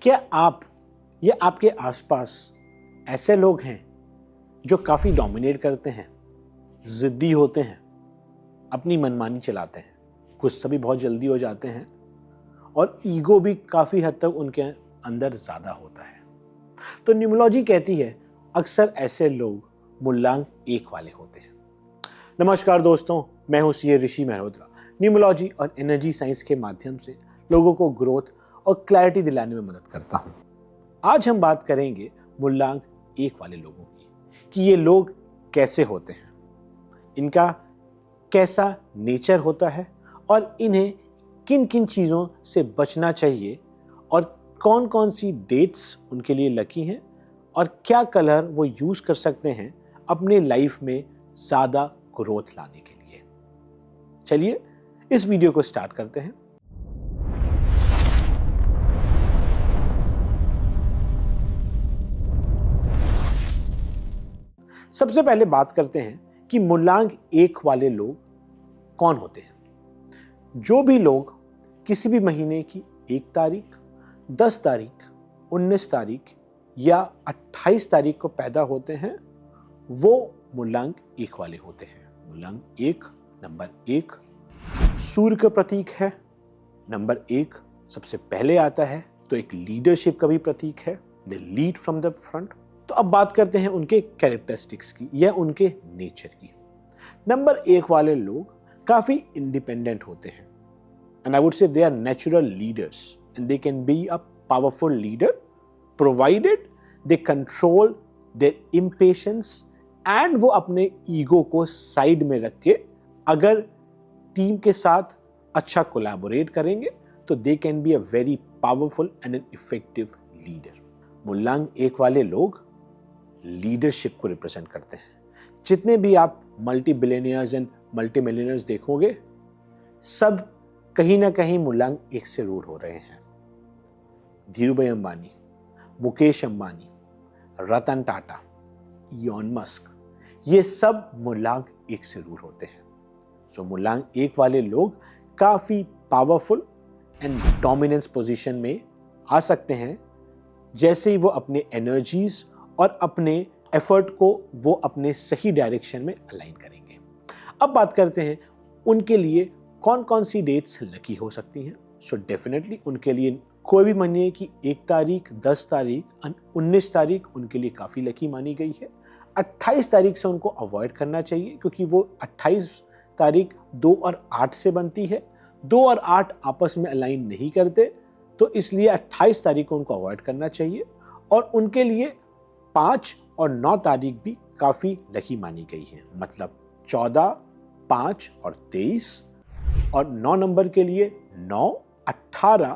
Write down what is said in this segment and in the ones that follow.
क्या आप या आपके आसपास ऐसे लोग हैं जो काफ़ी डोमिनेट करते हैं, ज़िद्दी होते हैं, अपनी मनमानी चलाते हैं, गुस्सा भी बहुत जल्दी हो जाते हैं और ईगो भी काफ़ी हद तक उनके अंदर ज़्यादा होता है? तो न्यूमरोलॉजी कहती है अक्सर ऐसे लोग मूलांक 1 वाले होते हैं। नमस्कार दोस्तों, मैं हूं सीए ऋषि मेहरोत्रा। न्यूमरोलॉजी और एनर्जी साइंस के माध्यम से लोगों को ग्रोथ और क्लैरिटी दिलाने में मदद करता हूं। आज हम बात करेंगे मूलांक 1 वाले लोगों की कि ये लोग कैसे होते हैं, इनका कैसा नेचर होता है और इन्हें किन किन चीज़ों से बचना चाहिए और कौन कौन सी डेट्स उनके लिए लकी हैं और क्या कलर वो यूज़ कर सकते हैं अपने लाइफ में ज़्यादा ग्रोथ लाने के लिए। चलिए इस वीडियो को स्टार्ट करते हैं। सबसे पहले बात करते हैं कि मूलांक 1 वाले लोग कौन होते हैं। जो भी लोग किसी भी महीने की 1 तारीख, 10 तारीख, 19 तारीख या 28 तारीख को पैदा होते हैं वो मूलांक 1 वाले होते हैं। मूलांक 1 नंबर 1 सूर्य का प्रतीक है। नंबर 1 सबसे पहले आता है तो एक लीडरशिप का भी प्रतीक है। They lead from the front. तो अब बात करते हैं उनके कैरेक्टरिस्टिक्स की या उनके नेचर की। नंबर 1 वाले लोग काफी इंडिपेंडेंट होते हैं and I would say they are natural leaders and they can be a powerful leader provided they control their impatiences and वो अपने ईगो को साइड में रख के अगर टीम के साथ अच्छा कोलैबोरेट करेंगे तो दे can be a very powerful and an effective leader. मूलांक 1 वाले लोग लीडरशिप को रिप्रेजेंट करते हैं। जितने भी आप multi billionaires and multi millionaires देखोगे सब कहीं ना कहीं मूलांक 1 से रूल हो रहे हैं। धीरूभाई अंबानी, मुकेश अंबानी, रतन टाटा, इलॉन मस्क, ये सब मूलांक 1 से रूल होते हैं। सो मूलांक 1 वाले लोग काफी पावरफुल एंड डोमिनेंस पोजीशन में आ सकते हैं जैसे ही वो अपने एनर्जीज और अपने एफर्ट को वो अपने सही डायरेक्शन में अलाइन करेंगे। अब बात करते हैं उनके लिए कौन कौन सी डेट्स लकी हो सकती हैं। सो डेफिनेटली उनके लिए कोई भी महीने की 1 तारीख, 10 तारीख, 19 तारीख उनके लिए काफ़ी लकी मानी गई है। 28 तारीख से उनको अवॉइड करना चाहिए क्योंकि वो 28 तारीख 2 और 8 से बनती है। 2 और 8 आपस में अलाइन नहीं करते तो इसलिए 28 तारीख को उनको अवॉइड करना चाहिए। और उनके लिए 5 और 9 तारीख भी काफ़ी लकी मानी गई है। मतलब 14, 5 और 23 और 9 नंबर के लिए 9, 18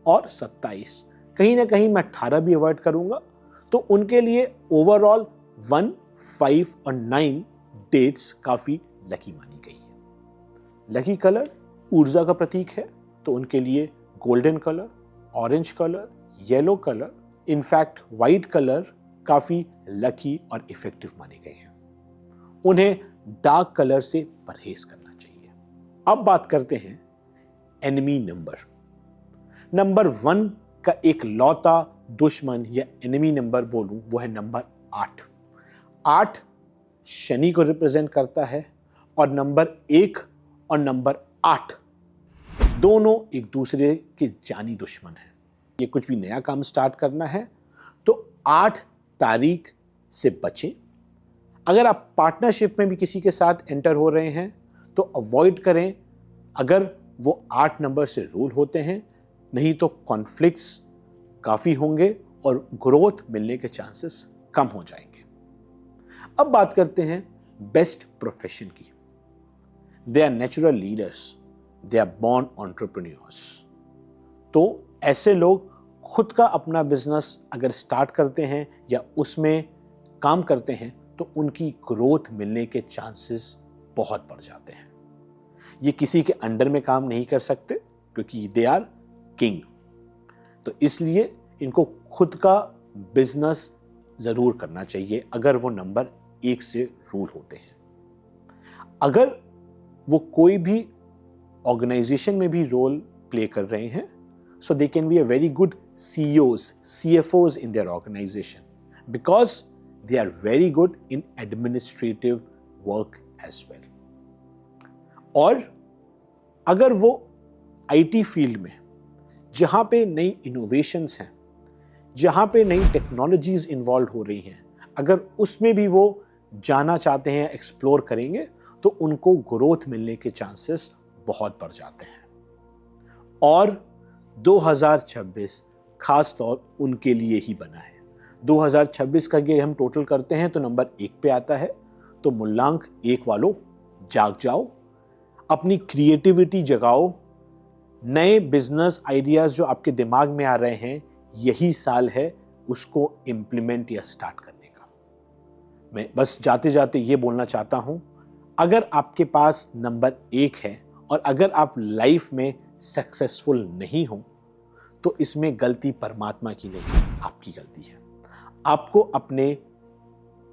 और 27। कहीं ना कहीं मैं 18 भी अवॉइड करूंगा। तो उनके लिए ओवरऑल 1, 5 और 9 डेट्स काफ़ी लकी मानी गई है। लकी कलर ऊर्जा का प्रतीक है तो उनके लिए golden colour, orange colour, yellow colour, in fact white colour काफी लकी और इफेक्टिव माने गए हैं। उन्हें डार्क कलर से परहेज करना चाहिए। अब बात करते हैं एनिमी नंबर। नंबर 1 का एक लौता दुश्मन या एनिमी नंबर बोलूं वो है नंबर 8। 8 शनि को रिप्रेजेंट करता है और नंबर 1 और नंबर 8 दोनों एक दूसरे के जानी दुश्मन हैं। ये कुछ भी नया काम स्टार्ट करना है तो 8 तारीख से बचें। अगर आप पार्टनरशिप में भी किसी के साथ एंटर हो रहे हैं तो अवॉइड करें अगर वो 8 नंबर से रूल होते हैं, नहीं तो कॉन्फ्लिक्ट्स काफ़ी होंगे और ग्रोथ मिलने के चांसेस कम हो जाएंगे। अब बात करते हैं बेस्ट प्रोफेशन की। They are natural leaders, they are born entrepreneurs. तो ऐसे लोग खुद का अपना बिजनेस अगर स्टार्ट करते हैं या उसमें काम करते हैं तो उनकी ग्रोथ मिलने के चांसेस बहुत बढ़ जाते हैं। ये किसी के अंडर में काम नहीं कर सकते क्योंकि दे आर किंग। तो इसलिए इनको खुद का बिजनेस जरूर करना चाहिए अगर वो नंबर 1 से रूल होते हैं। अगर वो कोई भी ऑर्गेनाइजेशन में भी रोल प्ले कर रहे हैं so they can be a very good CEOs, CFOs in their organization because they are very good in administrative work as well. और अगर वो IT फील्ड में जहाँ पे नई इनोवेशंस हैं, जहाँ पे नई टेक्नोलॉजीज इन्वॉल्व हो रही हैं, अगर उसमें भी वो जाना चाहते हैं, एक्सप्लोर करेंगे, तो उनको ग्रोथ मिलने के चांसेस बहुत बढ़ जाते हैं। और 2026 खास तौर उनके लिए ही बना है। 2026 का ये हम टोटल करते हैं तो नंबर 1 पे आता है। तो मूलांक 1 वालों, जाग जाओ, अपनी क्रिएटिविटी जगाओ, नए बिजनेस आइडियाज जो आपके दिमाग में आ रहे हैं, यही साल है उसको इम्प्लीमेंट या स्टार्ट करने का। मैं बस जाते जाते ये बोलना चाहता हूं, अगर आपके पास नंबर 1 है और अगर आप लाइफ में सक्सेसफुल नहीं हो, तो इसमें गलती परमात्मा की नहीं, आपकी गलती है। आपको अपने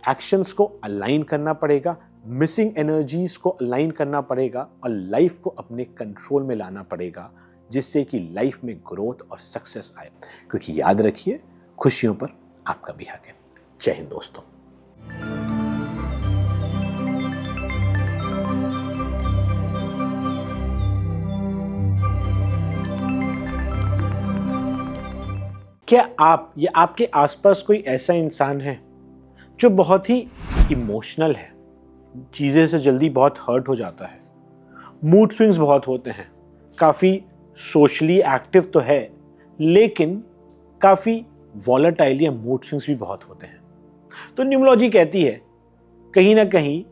एक्शंस को अलाइन करना पड़ेगा, मिसिंग एनर्जीज को अलाइन करना पड़ेगा और लाइफ को अपने कंट्रोल में लाना पड़ेगा, जिससे कि लाइफ में ग्रोथ और सक्सेस आए। क्योंकि याद रखिए, खुशियों पर आपका भी हक है। जय हिंद दोस्तों। क्या आप या आपके आसपास कोई ऐसा इंसान है जो बहुत ही इमोशनल है, चीज़ें से जल्दी बहुत हर्ट हो जाता है, मूड स्विंग्स बहुत होते हैं, काफ़ी सोशली एक्टिव तो है लेकिन काफ़ी वॉलेटाइल या मूड स्विंग्स भी बहुत होते हैं? तो न्यूमरोलॉजी कहती है कहीं ना कहीं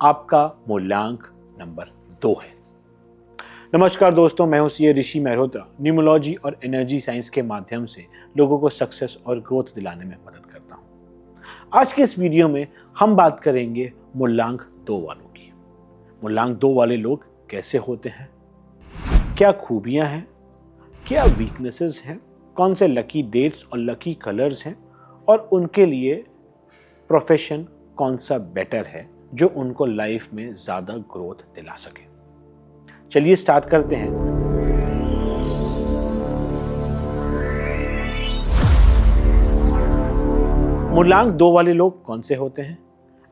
आपका मूलांक नंबर 2 है। नमस्कार दोस्तों, मैं हूं सीए ऋषि मेहरोत्रा। न्यूमरोलॉजी और एनर्जी साइंस के माध्यम से लोगों को सक्सेस और ग्रोथ दिलाने में मदद करता हूं। आज के इस वीडियो में हम बात करेंगे मूलांक 2 वालों की। मूलांक 2 वाले लोग कैसे होते हैं, क्या खूबियां हैं, क्या वीकनेसेस हैं, कौन से लकी डेट्स और लकी कलर्स हैं, और उनके लिए प्रोफेशन कौन सा बेटर है जो उनको लाइफ में ज़्यादा ग्रोथ दिला सके। चलिए स्टार्ट करते हैं। मूलांक 2 वाले लोग कौन से होते हैं?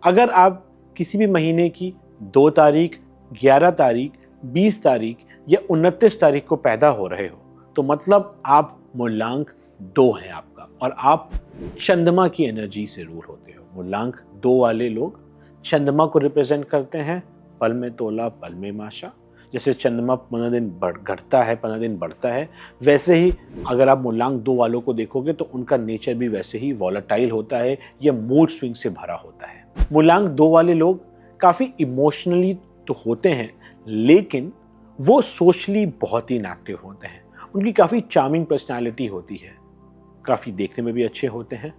अगर आप किसी भी महीने की 2 तारीख, 11 तारीख, 20 तारीख या 29 तारीख को पैदा हो रहे हो, तो मतलब आप मूलांक 2 हैं आपका, और आप चंद्रमा की एनर्जी से रूल होते हो। मूलांक 2 वाले लोग चंद्रमा को रिप्रेजेंट करते हैं। पल में तोला, पल में माशा। जैसे चंद्रमा 15 दिन घटता है, 15 दिन बढ़ता है, वैसे ही अगर आप मूलांक 2 वालों को देखोगे तो उनका नेचर भी वैसे ही वॉलेटाइल होता है या मूड स्विंग से भरा होता है। मूलांक 2 वाले लोग काफ़ी इमोशनली तो होते हैं, लेकिन वो सोशली बहुत ही इनएक्टिव होते हैं। उनकी काफ़ी चार्मिंग पर्सनैलिटी होती है, काफ़ी देखने में भी अच्छे होते हैं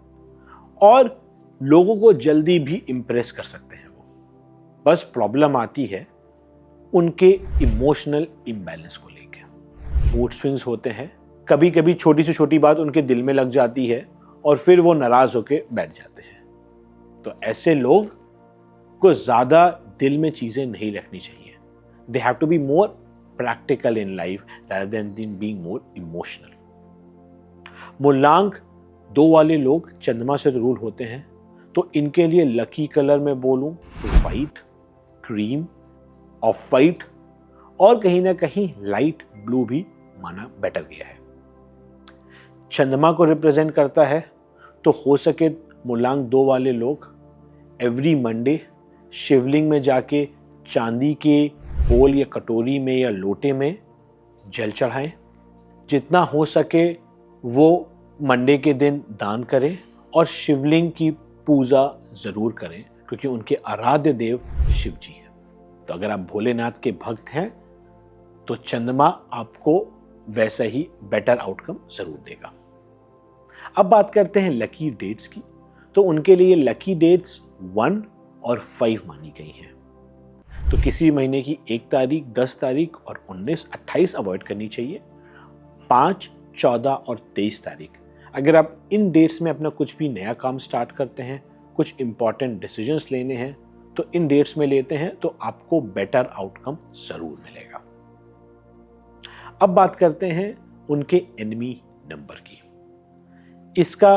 और लोगों को जल्दी भी इम्प्रेस कर सकते हैं वो। बस प्रॉब्लम आती है उनके इमोशनल इम्बैलेंस को लेकर। मूड स्विंग्स होते हैं, कभी कभी छोटी से छोटी बात उनके दिल में लग जाती है और फिर वो नाराज़ होकर बैठ जाते हैं। तो ऐसे लोग को ज़्यादा दिल में चीज़ें नहीं रखनी चाहिए। They have to be more practical in life rather than being more emotional। मूलांक 2 वाले लोग चंद्रमा से रूल होते हैं, तो इनके लिए लकी कलर में बोलूं तो वाइट, क्रीम, ऑफ वाइट और कहीं ना कहीं लाइट ब्लू भी माना बेटर गया है। चंद्रमा को रिप्रेजेंट करता है, तो हो सके मूलांक 2 वाले लोग एवरी मंडे शिवलिंग में जाके चांदी के बोल या कटोरी में या लोटे में जल चढ़ाएं। जितना हो सके वो मंडे के दिन दान करें और शिवलिंग की पूजा ज़रूर करें, क्योंकि उनके आराध्य देव शिव जी हैं। तो अगर आप भोलेनाथ के भक्त हैं तो चंद्रमा आपको वैसा ही बेटर आउटकम ज़रूर देगा। अब बात करते हैं लकी डेट्स की। तो उनके लिए लकी डेट्स 1 और 5 मानी गई हैं। तो किसी भी महीने की 1 तारीख, 10 तारीख और 19, 28 अवॉइड करनी चाहिए। 5, 14 और 23 तारीख, अगर आप इन डेट्स में अपना कुछ भी नया काम स्टार्ट करते हैं, कुछ इंपॉर्टेंट डिसीजंस लेने हैं, तो इन डेट्स में लेते हैं तो आपको बेटर आउटकम जरूर मिलेगा। अब बात करते हैं उनके एनिमी नंबर की। इसका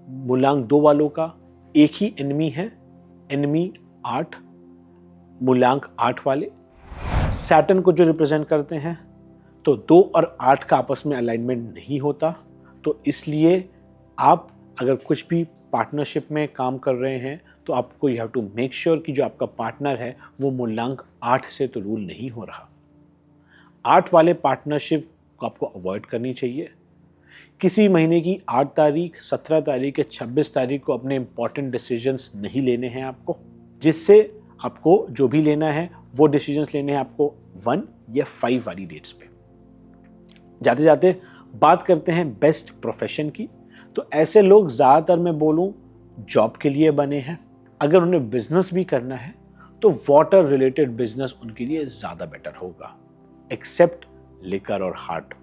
मूलांक 2 वालों का एक ही एनिमी है, एनिमी 8, मूलांक 8 वाले। सैटर्न को जो रिप्रेजेंट करते हैं, तो 2 और 8 का आपस में अलाइनमेंट नहीं होता, तो इसलिए आप अगर कुछ भी पार्टनरशिप में काम कर रहे हैं तो आपको you have to make sure कि जो आपका पार्टनर है वो मूलांक 8 से तो रूल नहीं हो रहा। 8 वाले पार्टनरशिप को आपको अवॉइड करनी चाहिए। किसी महीने की 8 तारीख, 17 तारीख या 26 तारीख को अपने इंपॉर्टेंट डिसीजंस नहीं लेने हैं आपको, जिससे आपको जो भी लेना है वो डिसीजंस लेने हैं आपको 1 या 5 वाली डेट्स पे। जाते जाते बात करते हैं बेस्ट प्रोफेशन की। तो ऐसे लोग ज़्यादातर मैं बोलूँ जॉब के लिए बने हैं। अगर उन्हें बिजनेस भी करना है तो वाटर रिलेटेड बिजनेस उनके लिए ज़्यादा बेटर होगा, एक्सेप्ट लिकर और हार्ड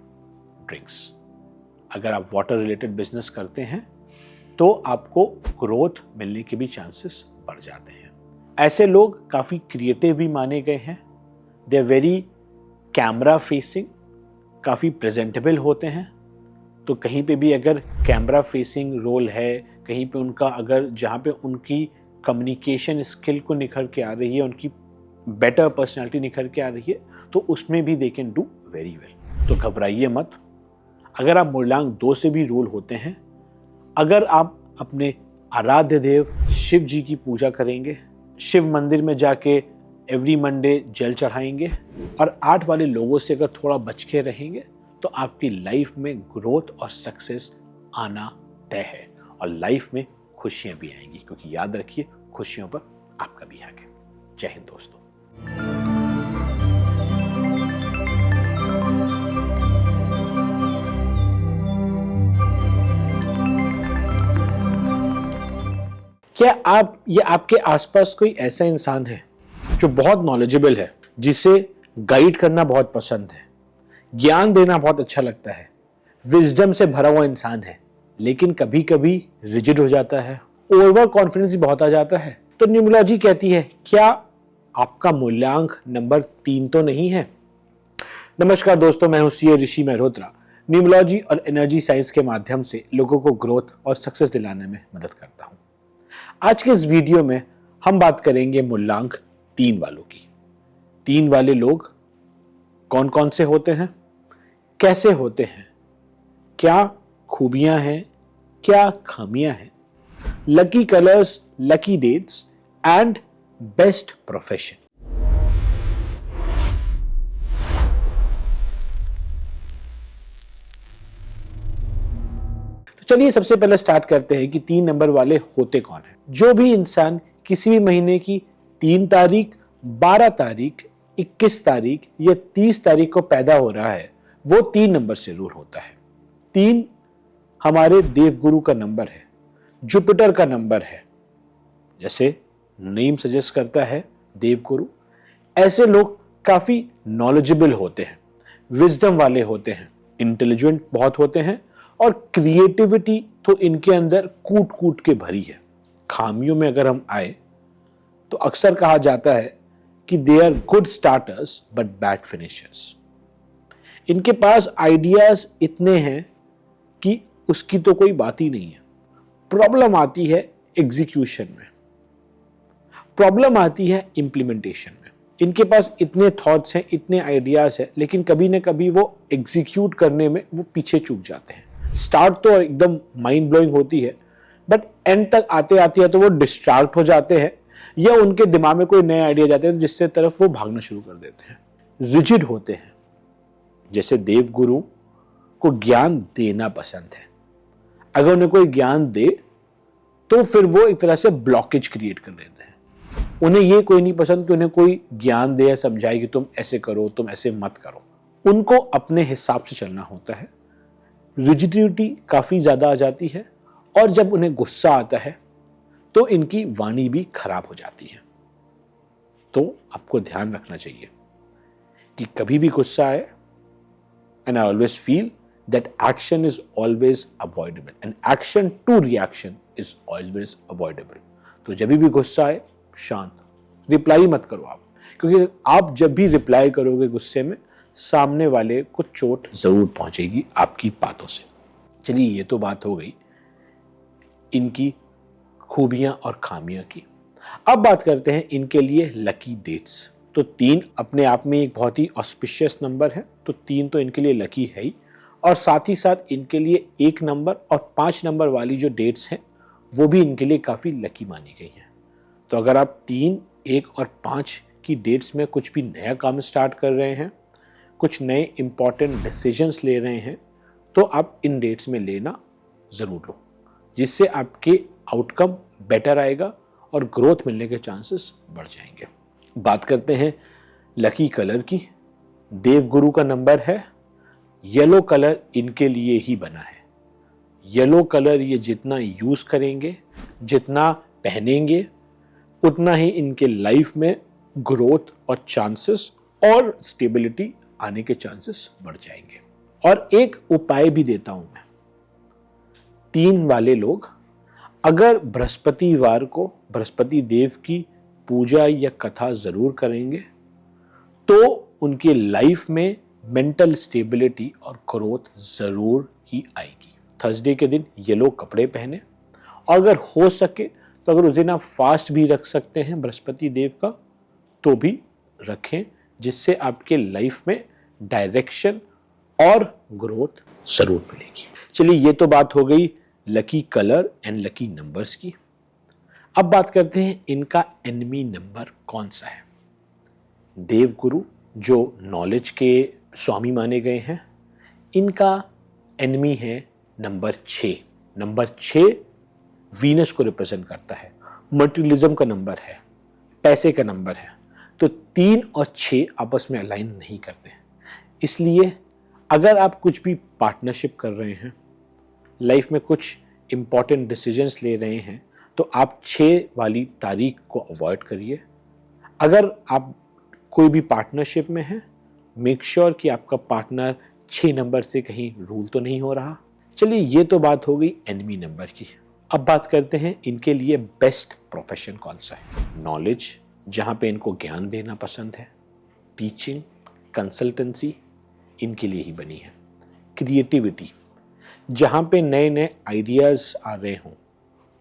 ड्रिंक्स। अगर आप वाटर रिलेटेड बिजनेस करते हैं तो आपको ग्रोथ मिलने के भी चांसेस बढ़ जाते हैं। ऐसे लोग काफ़ी क्रिएटिव भी माने गए हैं। They are very camera facing, काफ़ी प्रेजेंटेबल होते हैं। तो कहीं पे भी अगर कैमरा फेसिंग रोल है, कहीं पे उनका अगर जहाँ पे उनकी कम्युनिकेशन स्किल को निखर के आ रही है, उनकी बेटर पर्सनालिटी निखर के आ रही है, तो उसमें भी दे कैन डू वेरी वेल। तो घबराइए मत। अगर आप मूलांक 2 से भी रूल होते हैं, अगर आप अपने आराध्य देव शिव जी की पूजा करेंगे, शिव मंदिर में जाके एवरी मंडे जल चढ़ाएंगे और 8 वाले लोगों से अगर थोड़ा बच के रहेंगे तो आपकी लाइफ में ग्रोथ और सक्सेस आना तय है और लाइफ में खुशियां भी आएंगी, क्योंकि याद रखिए खुशियों पर आपका भी हक है। जय हिंद दोस्तों। क्या आप या आपके आसपास कोई ऐसा इंसान है जो बहुत नॉलेजेबल है, जिसे गाइड करना बहुत पसंद है, ज्ञान देना बहुत अच्छा लगता है, विजडम से भरा हुआ इंसान है, लेकिन कभी कभी रिजिड हो जाता है, ओवर कॉन्फिडेंस भी बहुत आ जाता है? तो न्यूमरोलॉजी कहती है क्या आपका मूल्यांक नंबर 3 तो नहीं है? नमस्कार दोस्तों, मैं हूं सीए ऋषि मेहरोत्रा। न्यूमरोलॉजी और एनर्जी साइंस के माध्यम से लोगों को ग्रोथ और सक्सेस दिलाने में मदद करता हूं। आज के इस वीडियो में हम बात करेंगे मूल्यांक 3 वालों की। 3 वाले लोग कौन कौन से होते हैं, कैसे होते हैं, क्या खूबियां हैं, क्या खामियां हैं, lucky colours, lucky dates and best profession. तो चलिए सबसे पहले स्टार्ट करते हैं कि 3 नंबर वाले होते कौन हैं। जो भी इंसान किसी भी महीने की 3 तारीख, 12 तारीख, 21 तारीख या 30 तारीख को पैदा हो रहा है वो 3 नंबर से रूल होता है। 3 हमारे देवगुरु का नंबर है, जुपिटर का नंबर है, जैसे नेम सजेस्ट करता है देवगुरु। ऐसे लोग काफी नॉलेजेबल होते हैं, विजडम वाले होते हैं, इंटेलिजेंट बहुत होते हैं और क्रिएटिविटी तो इनके अंदर कूट कूट के भरी है। खामियों में अगर हम आए तो अक्सर कहा जाता है कि they are good starters but bad finishers. इनके पास आइडियाज इतने हैं कि उसकी तो कोई बात ही नहीं है। प्रॉब्लम आती है एग्जीक्यूशन में, प्रॉब्लम आती है इंप्लीमेंटेशन में। इनके पास इतने थॉट्स हैं, इतने आइडियाज हैं, लेकिन कभी ना कभी वो एग्जीक्यूट करने में वो पीछे चूक जाते हैं। स्टार्ट तो एकदम माइंड ब्लोइंग होती है, बट एंड तक आते आते या तो वो डिस्ट्रैक्ट हो जाते हैं या उनके दिमाग में कोई नए आइडिया जाते हैं जिससे तरफ वो भागना शुरू कर देते हैं। रिजिड होते हैं, जैसे देवगुरु को ज्ञान देना पसंद है। अगर उन्हें कोई ज्ञान दे तो फिर वो एक तरह से ब्लॉकेज क्रिएट कर देते हैं। उन्हें ये कोई नहीं पसंद कि उन्हें कोई ज्ञान दे या समझाए कि तुम ऐसे करो, तुम ऐसे मत करो। उनको अपने हिसाब से चलना होता है। रिजिडिटी काफी ज्यादा आ जाती है और जब उन्हें गुस्सा आता है तो इनकी वाणी भी खराब हो जाती है। तो आपको ध्यान रखना चाहिए कि कभी भी गुस्सा आए, and I always feel that action is always avoidable and action to reaction is always avoidable। तो जब भी गुस्सा आए शांत, रिप्लाई मत करो आप, क्योंकि आप जब भी रिप्लाई करोगे गुस्से में, सामने वाले को चोट जरूर पहुंचेगी आपकी बातों से। चलिए, ये तो बात हो गई इनकी खूबियां और खामियां की। अब बात करते हैं इनके लिए लकी डेट्स। तो 3 अपने आप में एक बहुत ही ऑस्पिशियस नंबर है, तो 3 तो इनके लिए लकी है ही, और साथ ही साथ इनके लिए 1 नंबर और 5 नंबर वाली जो डेट्स हैं वो भी इनके लिए काफ़ी लकी मानी गई हैं। तो अगर आप 3, 1 और 5 की डेट्स में कुछ भी नया काम स्टार्ट कर रहे हैं, कुछ नए इंपॉर्टेंट डिसीजंस ले रहे हैं, तो आप इन डेट्स में लेना ज़रूर लो, जिससे आपके आउटकम बेटर आएगा और ग्रोथ मिलने के चांसेस बढ़ जाएंगे। बात करते हैं लकी कलर की। देवगुरु का नंबर है, येलो कलर इनके लिए ही बना है। येलो कलर ये जितना यूज़ करेंगे, जितना पहनेंगे, उतना ही इनके लाइफ में ग्रोथ और चांसेस और स्टेबिलिटी आने के चांसेस बढ़ जाएंगे। और एक उपाय भी देता हूं मैं, 3 वाले लोग अगर बृहस्पतिवार को बृहस्पति देव की पूजा या कथा जरूर करेंगे तो उनके लाइफ में मेंटल स्टेबिलिटी और ग्रोथ जरूर ही आएगी। थर्सडे के दिन येलो कपड़े पहने, और अगर हो सके तो अगर उस दिन आप फास्ट भी रख सकते हैं बृहस्पति देव का तो भी रखें, जिससे आपके लाइफ में डायरेक्शन और ग्रोथ जरूर मिलेगी। चलिए, ये तो बात हो गई lucky colour and lucky numbers की। अब बात करते हैं इनका एनिमी नंबर कौन सा है। देवगुरु जो नॉलेज के स्वामी माने गए हैं, इनका एनिमी है नंबर 6। नंबर 6 वीनस को रिप्रेजेंट करता है, मटेरियलिज्म का नंबर है, पैसे का नंबर है। तो 3 और 6 आपस में अलाइन नहीं करते हैं। इसलिए अगर आप कुछ भी पार्टनरशिप कर रहे हैं, लाइफ में कुछ इंपॉर्टेंट डिसीजंस ले रहे हैं, तो आप 6 वाली तारीख को अवॉइड करिए। अगर आप कोई भी पार्टनरशिप में हैं, मेक श्योर कि आपका पार्टनर 6 नंबर से कहीं रूल तो नहीं हो रहा। चलिए, ये तो बात हो गई एनिमी नंबर की। अब बात करते हैं इनके लिए बेस्ट प्रोफेशन कौन सा है। नॉलेज, जहाँ पे इनको ज्ञान देना पसंद है, टीचिंग, कंसल्टेंसी इनके लिए ही बनी है। क्रिएटिविटी, जहाँ पे नए नए आइडियाज़ आ रहे हों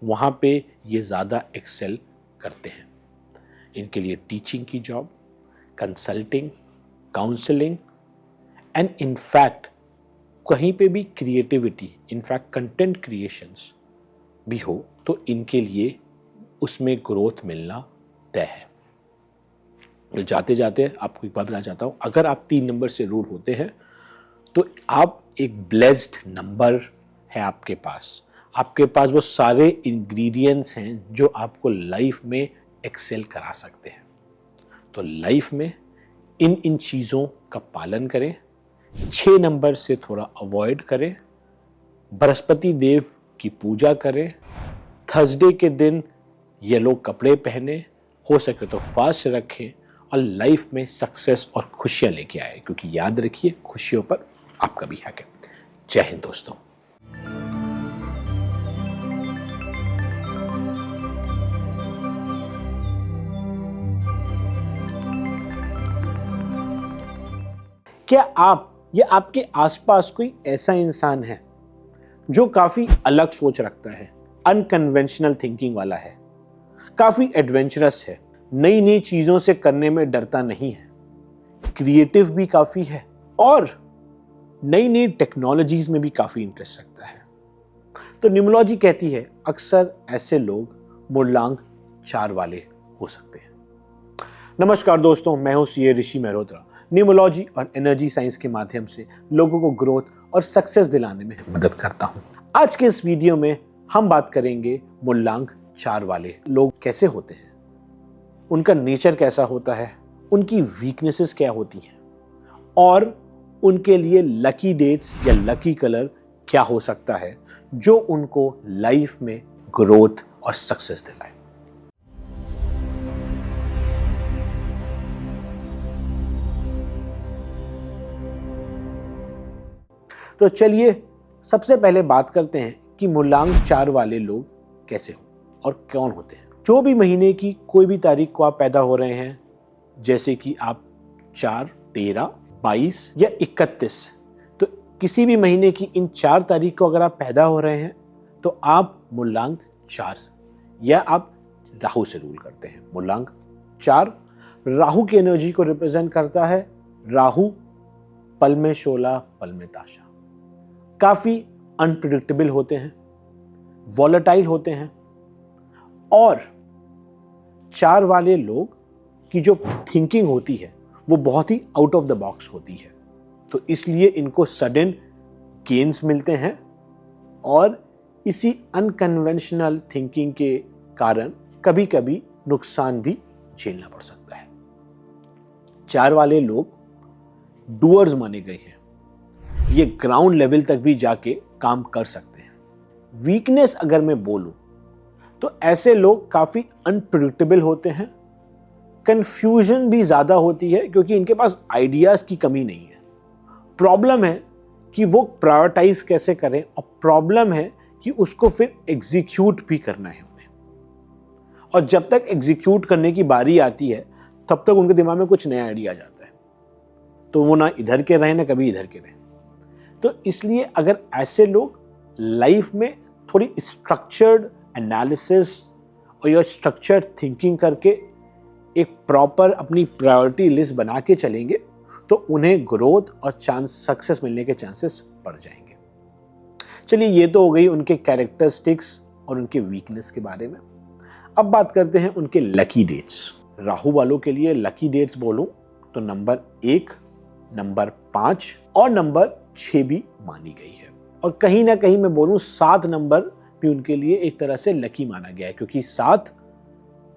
वहाँ पे ये ज़्यादा एक्सेल करते हैं। इनके लिए टीचिंग की job, consulting, counselling and in fact कहीं पे भी क्रिएटिविटी, इनफैक्ट कंटेंट क्रिएशंस भी हो तो इनके लिए उसमें ग्रोथ मिलना तय है। तो जाते जाते आपको एक बात बताना चाहता हूँ, अगर आप 3 नंबर से रूल होते हैं तो आप एक ब्लेस्ड नंबर है आपके पास। आपके पास वो सारे इंग्रेडिएंट्स हैं जो आपको लाइफ में एक्सेल करा सकते हैं। तो लाइफ में इन चीज़ों का पालन करें, 6 नंबर से थोड़ा अवॉइड करें, बृहस्पति देव की पूजा करें, थर्सडे के दिन येलो कपड़े पहने, हो सके तो फास्ट रखें और लाइफ में सक्सेस और खुशियां लेके आए, क्योंकि याद रखिए खुशियों पर आपका भी हक है। जय हिंद दोस्तों। क्या आप या आपके आसपास कोई ऐसा इंसान है जो काफी अलग सोच रखता है, अनकन्वेंशनल थिंकिंग वाला है, काफी एडवेंचरस है, नई नई चीजों से करने में डरता नहीं है, क्रिएटिव भी काफी है और नई नई टेक्नोलॉजीज में भी काफी इंटरेस्ट रखता है? तो न्यूमरोलॉजी कहती है अक्सर ऐसे लोग मूलांक 4 वाले हो सकते हैं। नमस्कार दोस्तों, मैं हूं सीए ऋषि मेहरोत्रा। न्यूमरोलॉजी और एनर्जी साइंस के माध्यम से लोगों को ग्रोथ और सक्सेस दिलाने में मदद करता हूं। आज के इस वीडियो में हम बात करेंगे मूलांक 4 वाले लोग कैसे होते हैं, उनका नेचर कैसा होता है, उनकी वीकनेसेस क्या होती हैं और उनके लिए लकी डेट्स या लकी कलर क्या हो सकता है जो उनको लाइफ में ग्रोथ और सक्सेस दिलाए। तो चलिए सबसे पहले बात करते हैं कि मूलांक 4 वाले लोग कैसे हो और कौन होते हैं। जो भी महीने की कोई भी तारीख को आप पैदा हो रहे हैं, जैसे कि आप 4, 13, 22 या 31, तो किसी भी महीने की इन 4 तारीख को अगर आप पैदा हो रहे हैं तो आप मूलांक 4 या आप राहु से रूल करते हैं। मूलांक 4 राहु की एनर्जी को रिप्रेजेंट करता है। राहु पल में शोला पल में ताशा, काफी अनप्रिडिक्टेबल होते हैं, वॉलेटाइल होते हैं, और 4 वाले लोग की जो थिंकिंग होती है वो बहुत ही आउट ऑफ द बॉक्स होती है। तो इसलिए इनको सडन गेन्स मिलते हैं और इसी अनकन्वेंशनल थिंकिंग के कारण कभी कभी नुकसान भी झेलना पड़ सकता है। 4 वाले लोग डूअर्स माने गए हैं, ये ग्राउंड लेवल तक भी जाके काम कर सकते हैं। वीकनेस अगर मैं बोलूं तो ऐसे लोग काफी अनप्रिडिक्टेबल होते हैं, कंफ्यूजन भी ज्यादा होती है क्योंकि इनके पास आइडियाज की कमी नहीं है। प्रॉब्लम है कि वो प्रायोरिटाइज कैसे करें, और प्रॉब्लम है कि उसको फिर एग्जीक्यूट भी करना है उन्हें, और जब तक एग्जीक्यूट करने की बारी आती है तब तक उनके दिमाग में कुछ नया आइडिया आ जाता है, तो वो ना इधर के रहें ना कभी इधर के रहें। तो इसलिए अगर ऐसे लोग लाइफ में थोड़ी स्ट्रक्चर्ड एनालिसिस और या स्ट्रक्चर्ड थिंकिंग करके एक प्रॉपर अपनी प्रायोरिटी लिस्ट बना के चलेंगे तो उन्हें ग्रोथ और चांस सक्सेस मिलने के चांसेस बढ़ जाएंगे। चलिए, ये तो हो गई उनके कैरेक्टरिस्टिक्स और उनके वीकनेस के बारे में। अब बात करते हैं उनके लकी डेट्स। राहु वालों के लिए लकी डेट्स बोलूं तो नंबर 1, नंबर 5 और नंबर 6 भी मानी गई है, और कहीं ना कहीं मैं बोलूं 7 नंबर भी उनके लिए एक तरह से लकी माना गया है, क्योंकि 7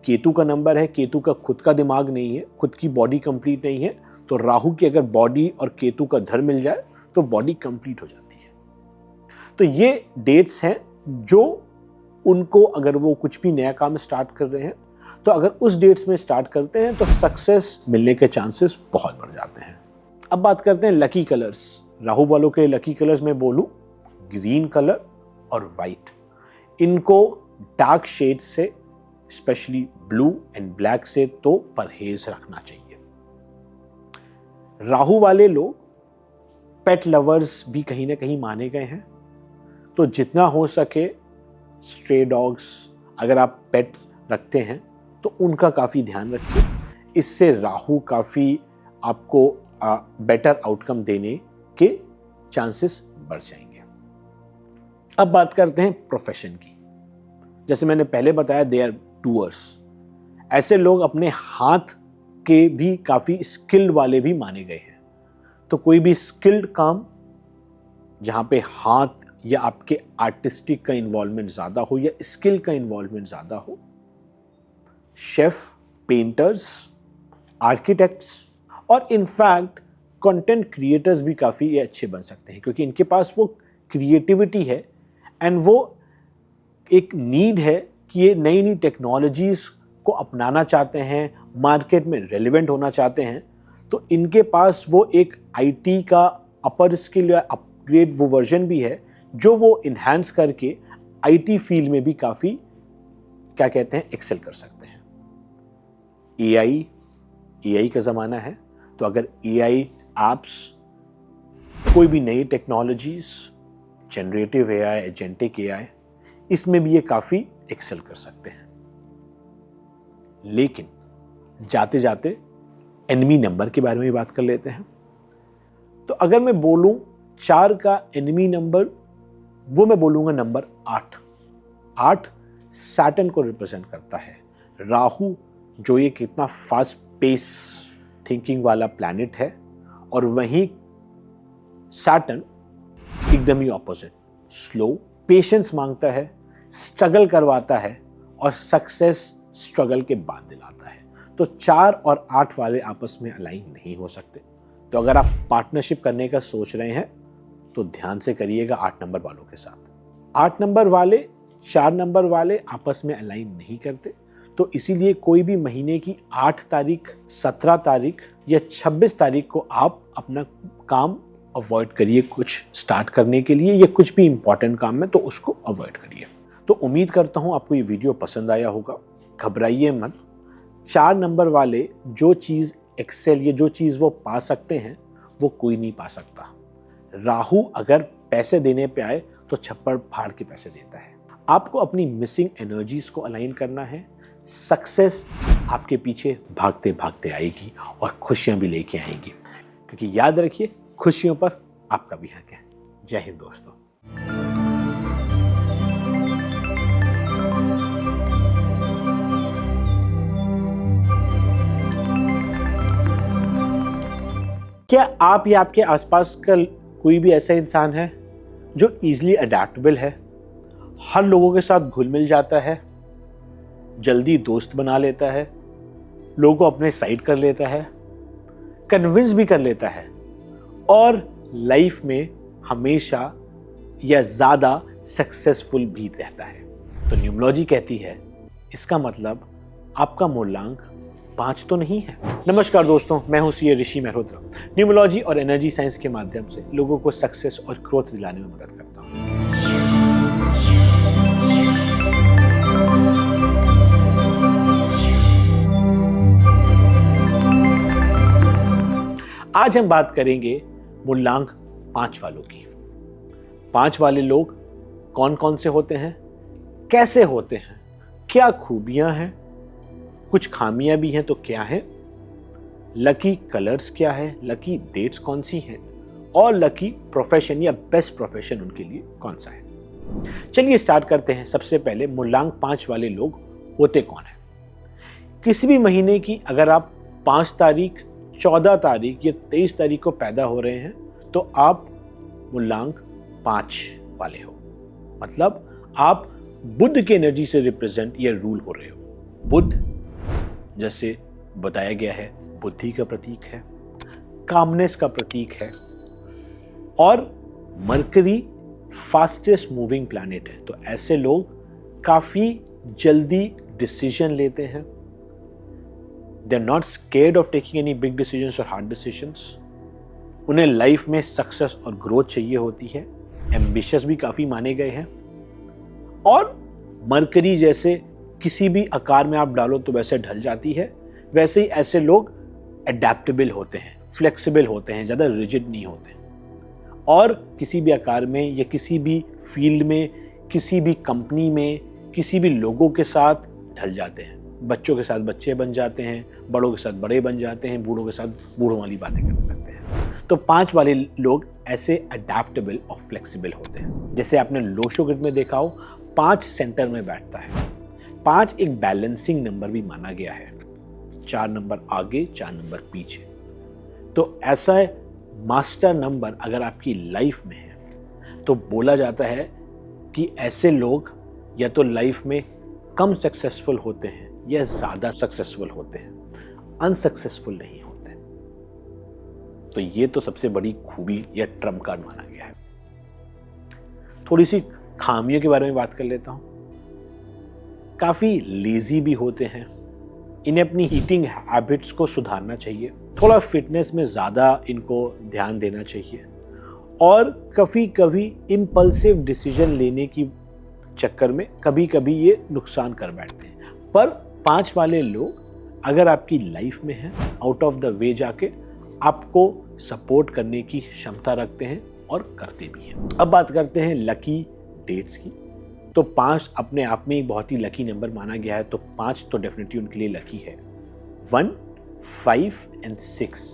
केतु का नंबर है। केतु का खुद का दिमाग नहीं है, खुद की बॉडी कंप्लीट नहीं है, तो राहु की अगर बॉडी और केतु का धर मिल जाए तो बॉडी कंप्लीट हो जाती है। तो ये डेट्स हैं जो उनको, अगर वो कुछ भी नया काम स्टार्ट कर रहे हैं तो अगर उस डेट्स में स्टार्ट करते हैं तो सक्सेस मिलने के चांसेस बहुत बढ़ जाते हैं। अब बात करते हैं लकी कलर्स। राहु वालों के लकी कलर्स में बोलूं ग्रीन कलर और वाइट। इनको डार्क शेड से, स्पेशली ब्लू एंड ब्लैक से तो परहेज रखना चाहिए। राहु वाले लोग पेट लवर्स भी कहीं ना कहीं माने गए हैं, तो जितना हो सके स्ट्रे डॉग्स अगर आप पेट रखते हैं तो उनका काफ़ी ध्यान रखिए। इससे राहु काफ़ी आपको बेटर आउटकम देने के चांसेस बढ़ जाएंगे। अब बात करते हैं प्रोफेशन की। जैसे मैंने पहले बताया, दे आर डूअर्स। ऐसे लोग अपने हाथ के भी काफ़ी स्किल्ड वाले भी माने गए हैं। तो कोई भी स्किल्ड काम जहाँ पे हाथ या आपके आर्टिस्टिक का इन्वॉल्वमेंट ज़्यादा हो या स्किल का इन्वॉल्वमेंट ज़्यादा हो, शेफ, पेंटर्स, आर्किटेक्ट्स और इनफैक्ट कंटेंट क्रिएटर्स भी काफ़ी अच्छे बन सकते हैं, क्योंकि इनके पास वो क्रिएटिविटी है एंड वो एक नीड है कि ये नई नई टेक्नोलॉजीज़ को अपनाना चाहते हैं, मार्केट में रेलिवेंट होना चाहते हैं। तो इनके पास वो एक आईटी का अपर स्किल या अपग्रेड वो वर्जन भी है जो वो इन्हांस करके आईटी फील्ड में भी काफ़ी क्या कहते हैं एक्सेल कर सकते हैं। एआई का ज़माना है, तो अगर एआई एप्स, कोई भी नई technologies, generative AI, agentic AI, इसमें भी ये काफ़ी एक्सेल कर सकते हैं। लेकिन जाते जाते एनिमी नंबर के बारे में भी बात कर लेते हैं। तो अगर मैं बोलूं 4 का एनिमी नंबर, वो मैं बोलूंगा नंबर 8। 8 सैटर्न को रिप्रेजेंट करता है। राहु जो ये कितना फास्ट पेस थिंकिंग वाला प्लैनेट है, और वहीं सैटर्न एकदम ही ऑपोजिट, स्लो, पेशेंस मांगता है, स्ट्रगल करवाता है और सक्सेस स्ट्रगल के बाद दिलाता है। तो 4 और 8 वाले आपस में अलाइन नहीं हो सकते। तो अगर आप पार्टनरशिप करने का सोच रहे हैं तो ध्यान से करिएगा 8 नंबर वालों के साथ। 8 नंबर वाले 4 नंबर वाले आपस में अलाइन नहीं करते, तो इसीलिए कोई भी महीने की 8 तारीख, 17 तारीख या 26 तारीख को आप अपना काम अवॉइड करिए कुछ स्टार्ट करने के लिए, या कुछ भी इंपॉर्टेंट काम है तो उसको अवॉइड करिए। तो उम्मीद करता हूं आपको ये वीडियो पसंद आया होगा। घबराइए मत। 4 नंबर वाले जो चीज़ एक्सेल या जो चीज़ वो पा सकते हैं वो कोई नहीं पा सकता। राहु अगर पैसे देने पे आए तो छप्पड़ फाड़ के पैसे देता है। आपको अपनी मिसिंग एनर्जीज को अलाइन करना है। सक्सेस आपके पीछे भागते भागते आएगी और खुशियां भी लेके आएगी, क्योंकि याद रखिए खुशियों पर आपका भी हक है। जय हिंद दोस्तों। क्या आप या आपके आसपास का कोई भी ऐसा इंसान है जो इजीली अडैप्टेबल है, हर लोगों के साथ घुल मिल जाता है, जल्दी दोस्त बना लेता है, लोगों को अपने साइड कर लेता है, कन्विंस भी कर लेता है और लाइफ में हमेशा या ज़्यादा सक्सेसफुल भी रहता है? तो न्यूमरोलॉजी कहती है इसका मतलब आपका मूलांक 5 तो नहीं है। नमस्कार दोस्तों, मैं हूं सीए ऋषि मेहरोत्रा। न्यूमरोलॉजी और एनर्जी साइंस के माध्यम से लोगों को सक्सेस और ग्रोथ दिलाने में मदद करता हूं। आज हम बात करेंगे मूलांक 5 वालों की। 5 वाले लोग कौन कौन से होते हैं, कैसे होते हैं, क्या खूबियां हैं, कुछ खामियां भी हैं तो क्या है, लकी कलर्स क्या है, लकी डेट्स कौन सी हैं और लकी प्रोफेशन या बेस्ट प्रोफेशन उनके लिए कौन सा है। चलिए स्टार्ट करते हैं। सबसे पहले मूलांक 5 वाले लोग होते कौन है। किसी भी महीने की अगर आप 5 तारीख, 14 तारीख या 23 तारीख को पैदा हो रहे हैं तो आप मूलांक 5 वाले हो। मतलब आप बुध की एनर्जी से रिप्रेजेंट या रूल हो रहे हो। बुध जैसे बताया गया है बुद्धि का प्रतीक है, कामनेस का प्रतीक है और मरकरी फास्टेस्ट मूविंग प्लैनेट है। तो ऐसे लोग काफी जल्दी डिसीजन लेते हैं। They are not scared of taking any big decisions और हार्ड डिसीजंस। उन्हें लाइफ में सक्सेस और ग्रोथ चाहिए होती है। एम्बिशियस भी काफी माने गए हैं और मरकरी जैसे किसी भी आकार में आप डालो तो वैसे ढल जाती है, वैसे ही ऐसे लोग अडेप्टेबल होते हैं, फ्लेक्सिबल होते हैं, ज़्यादा रिजिड नहीं होते और किसी भी आकार में या किसी भी फील्ड में, किसी भी कंपनी में, किसी भी लोगों के साथ ढल जाते हैं। बच्चों के साथ बच्चे बन जाते हैं, बड़ों के साथ बड़े बन जाते हैं, बूढ़ों के साथ बूढ़ों वाली बातें करने लगते हैं। तो 5 वाले लोग ऐसे अडेप्टेबल और फ्लेक्सिबल होते हैं। जैसे आपने लोशो ग्रिड में देखा हो, 5 सेंटर में बैठता है। 5 एक बैलेंसिंग नंबर भी माना गया है। 4 नंबर आगे, 4 नंबर पीछे। तो ऐसा मास्टर नंबर अगर आपकी लाइफ में है तो बोला जाता है कि ऐसे लोग या तो लाइफ में कम सक्सेसफुल होते हैं या ज़्यादा सक्सेसफुल होते हैं, अनसक्सेसफुल नहीं होते। तो ये तो सबसे बड़ी खूबी या ट्रम्प कार्ड माना गया है। थोड़ी सी खामियों के बारे में बात कर लेता हूँ। काफ़ी लेजी भी होते हैं। इन्हें अपनी ईटिंग हैबिट्स को सुधारना चाहिए। थोड़ा फिटनेस में ज़्यादा इनको ध्यान देना चाहिए और कभी कभी इम्पल्सिव डिसीजन लेने की चक्कर में कभी कभी ये नुकसान कर बैठते हैं। पर 5 वाले लोग अगर आपकी लाइफ में हैं, आउट ऑफ द वे जाके आपको सपोर्ट करने की क्षमता रखते हैं और करते भी हैं। अब बात करते हैं लकी डेट्स की। तो 5 अपने आप में ही बहुत ही लकी नंबर माना गया है। तो 5 तो डेफिनेटली उनके लिए लकी है। 1, 5 और 6।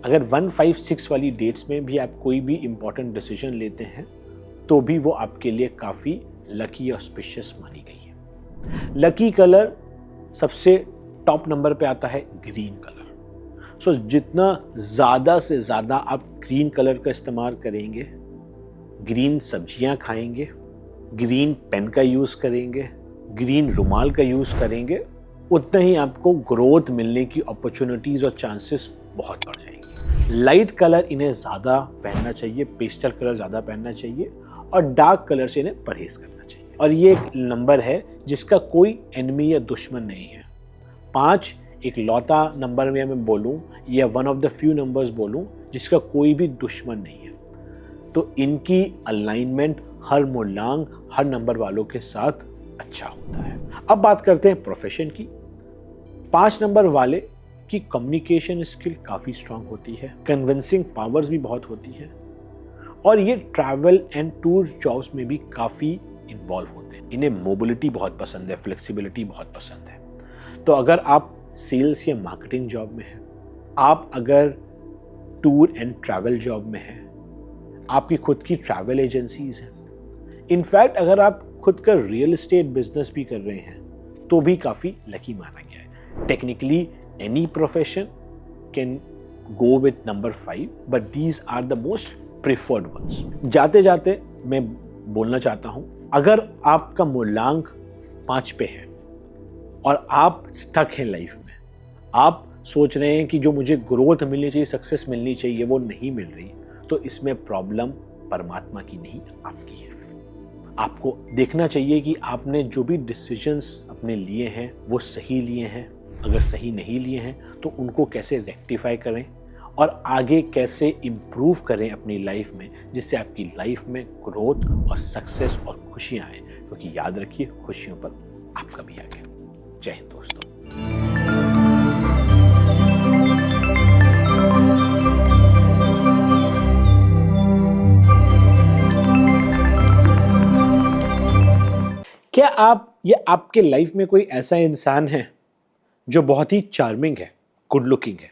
अगर 1, 5, 6 वाली डेट्स में भी आप कोई भी इंपॉर्टेंट डिसीजन लेते हैं तो भी वो आपके लिए काफ़ी लकी और ऑस्पिशियस मानी गई है। लकी कलर सबसे टॉप नंबर पे आता है ग्रीन कलर। सो जितना ज़्यादा से ज़्यादा आप ग्रीन कलर का इस्तेमाल करेंगे, ग्रीन सब्जियां खाएंगे, ग्रीन पेन का यूज़ करेंगे, ग्रीन रुमाल का यूज़ करेंगे, उतना ही आपको ग्रोथ मिलने की अपॉर्चुनिटीज़ और चांसेस बहुत बढ़ जाएंगे। लाइट कलर इन्हें ज़्यादा पहनना चाहिए, पेस्टल कलर ज़्यादा पहनना चाहिए और डार्क कलर से इन्हें परहेज़ करना चाहिए। और ये एक नंबर है जिसका कोई एनिमी या दुश्मन नहीं है। 5 एक लौता नंबर में मैं बोलूँ या one of the few numbers बोलूँ जिसका कोई भी दुश्मन नहीं है। तो इनकी अलाइनमेंट हर मूलांक, हर नंबर वालों के साथ अच्छा होता है। अब बात करते हैं प्रोफेशन की। 5 नंबर वाले कि कम्युनिकेशन स्किल काफ़ी स्ट्रांग होती है, कन्विंसिंग पावर्स भी बहुत होती है, और ये ट्रैवल एंड टूर जॉब्स में भी काफ़ी इन्वॉल्व होते हैं। इन्हें मोबिलिटी बहुत पसंद है, फ्लेक्सिबिलिटी बहुत पसंद है। तो अगर आप सेल्स या मार्केटिंग जॉब में हैं, आप अगर टूर एंड ट्रैवल जॉब में हैं, आपकी खुद की ट्रैवल एजेंसीज हैं, इनफैक्ट अगर आप खुद का रियल एस्टेट बिजनेस भी कर रहे हैं तो भी काफ़ी लकी माना गया है। Technically any profession can go with number 5, but these are the most preferred ones. जाते जाते मैं बोलना चाहता हूं, अगर आपका मूल्यांक 5 पे है और आप स्टक हैं लाइफ में, आप सोच रहे हैं कि जो मुझे ग्रोथ मिलनी चाहिए, सक्सेस मिलनी चाहिए, वो नहीं मिल रही, तो इसमें प्रॉब्लम परमात्मा की नहीं, आपकी है। आपको देखना चाहिए कि आपने जो भी डिसीजंस अपने लिए हैं वो सही लिए हैं। अगर सही नहीं लिए हैं तो उनको कैसे रेक्टिफाई करें और आगे कैसे इम्प्रूव करें अपनी लाइफ में, जिससे आपकी लाइफ में ग्रोथ और सक्सेस और खुशियां आए। क्योंकि याद रखिए, खुशियों पर आपका भी आगे। जय हिंद दोस्तों। क्या आप या आपके लाइफ में कोई ऐसा इंसान है जो बहुत ही चार्मिंग है, गुड लुकिंग है,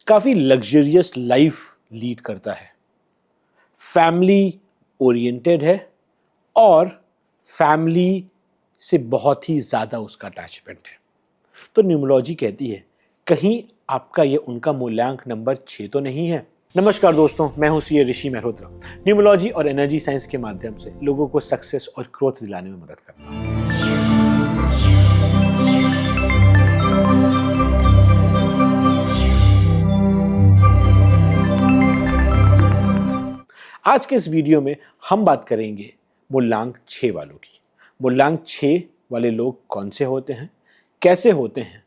काफी लग्जरियस लाइफ लीड करता है, फैमिली ओरिएंटेड है और फैमिली से बहुत ही ज्यादा उसका अटैचमेंट है? तो न्यूमरोलॉजी कहती है कहीं आपका ये उनका मूल्यांक नंबर 6 तो नहीं है। नमस्कार दोस्तों, मैं हूं सीए ऋषि मेहरोत्रा। न्यूमरोलॉजी और एनर्जी साइंस के माध्यम से लोगों को सक्सेस और ग्रोथ दिलाने में मदद करता हूं। आज के इस वीडियो में हम बात करेंगे मूल्यांक 6 वालों की। मूल्यांक 6 वाले लोग कौन से होते हैं, कैसे होते हैं,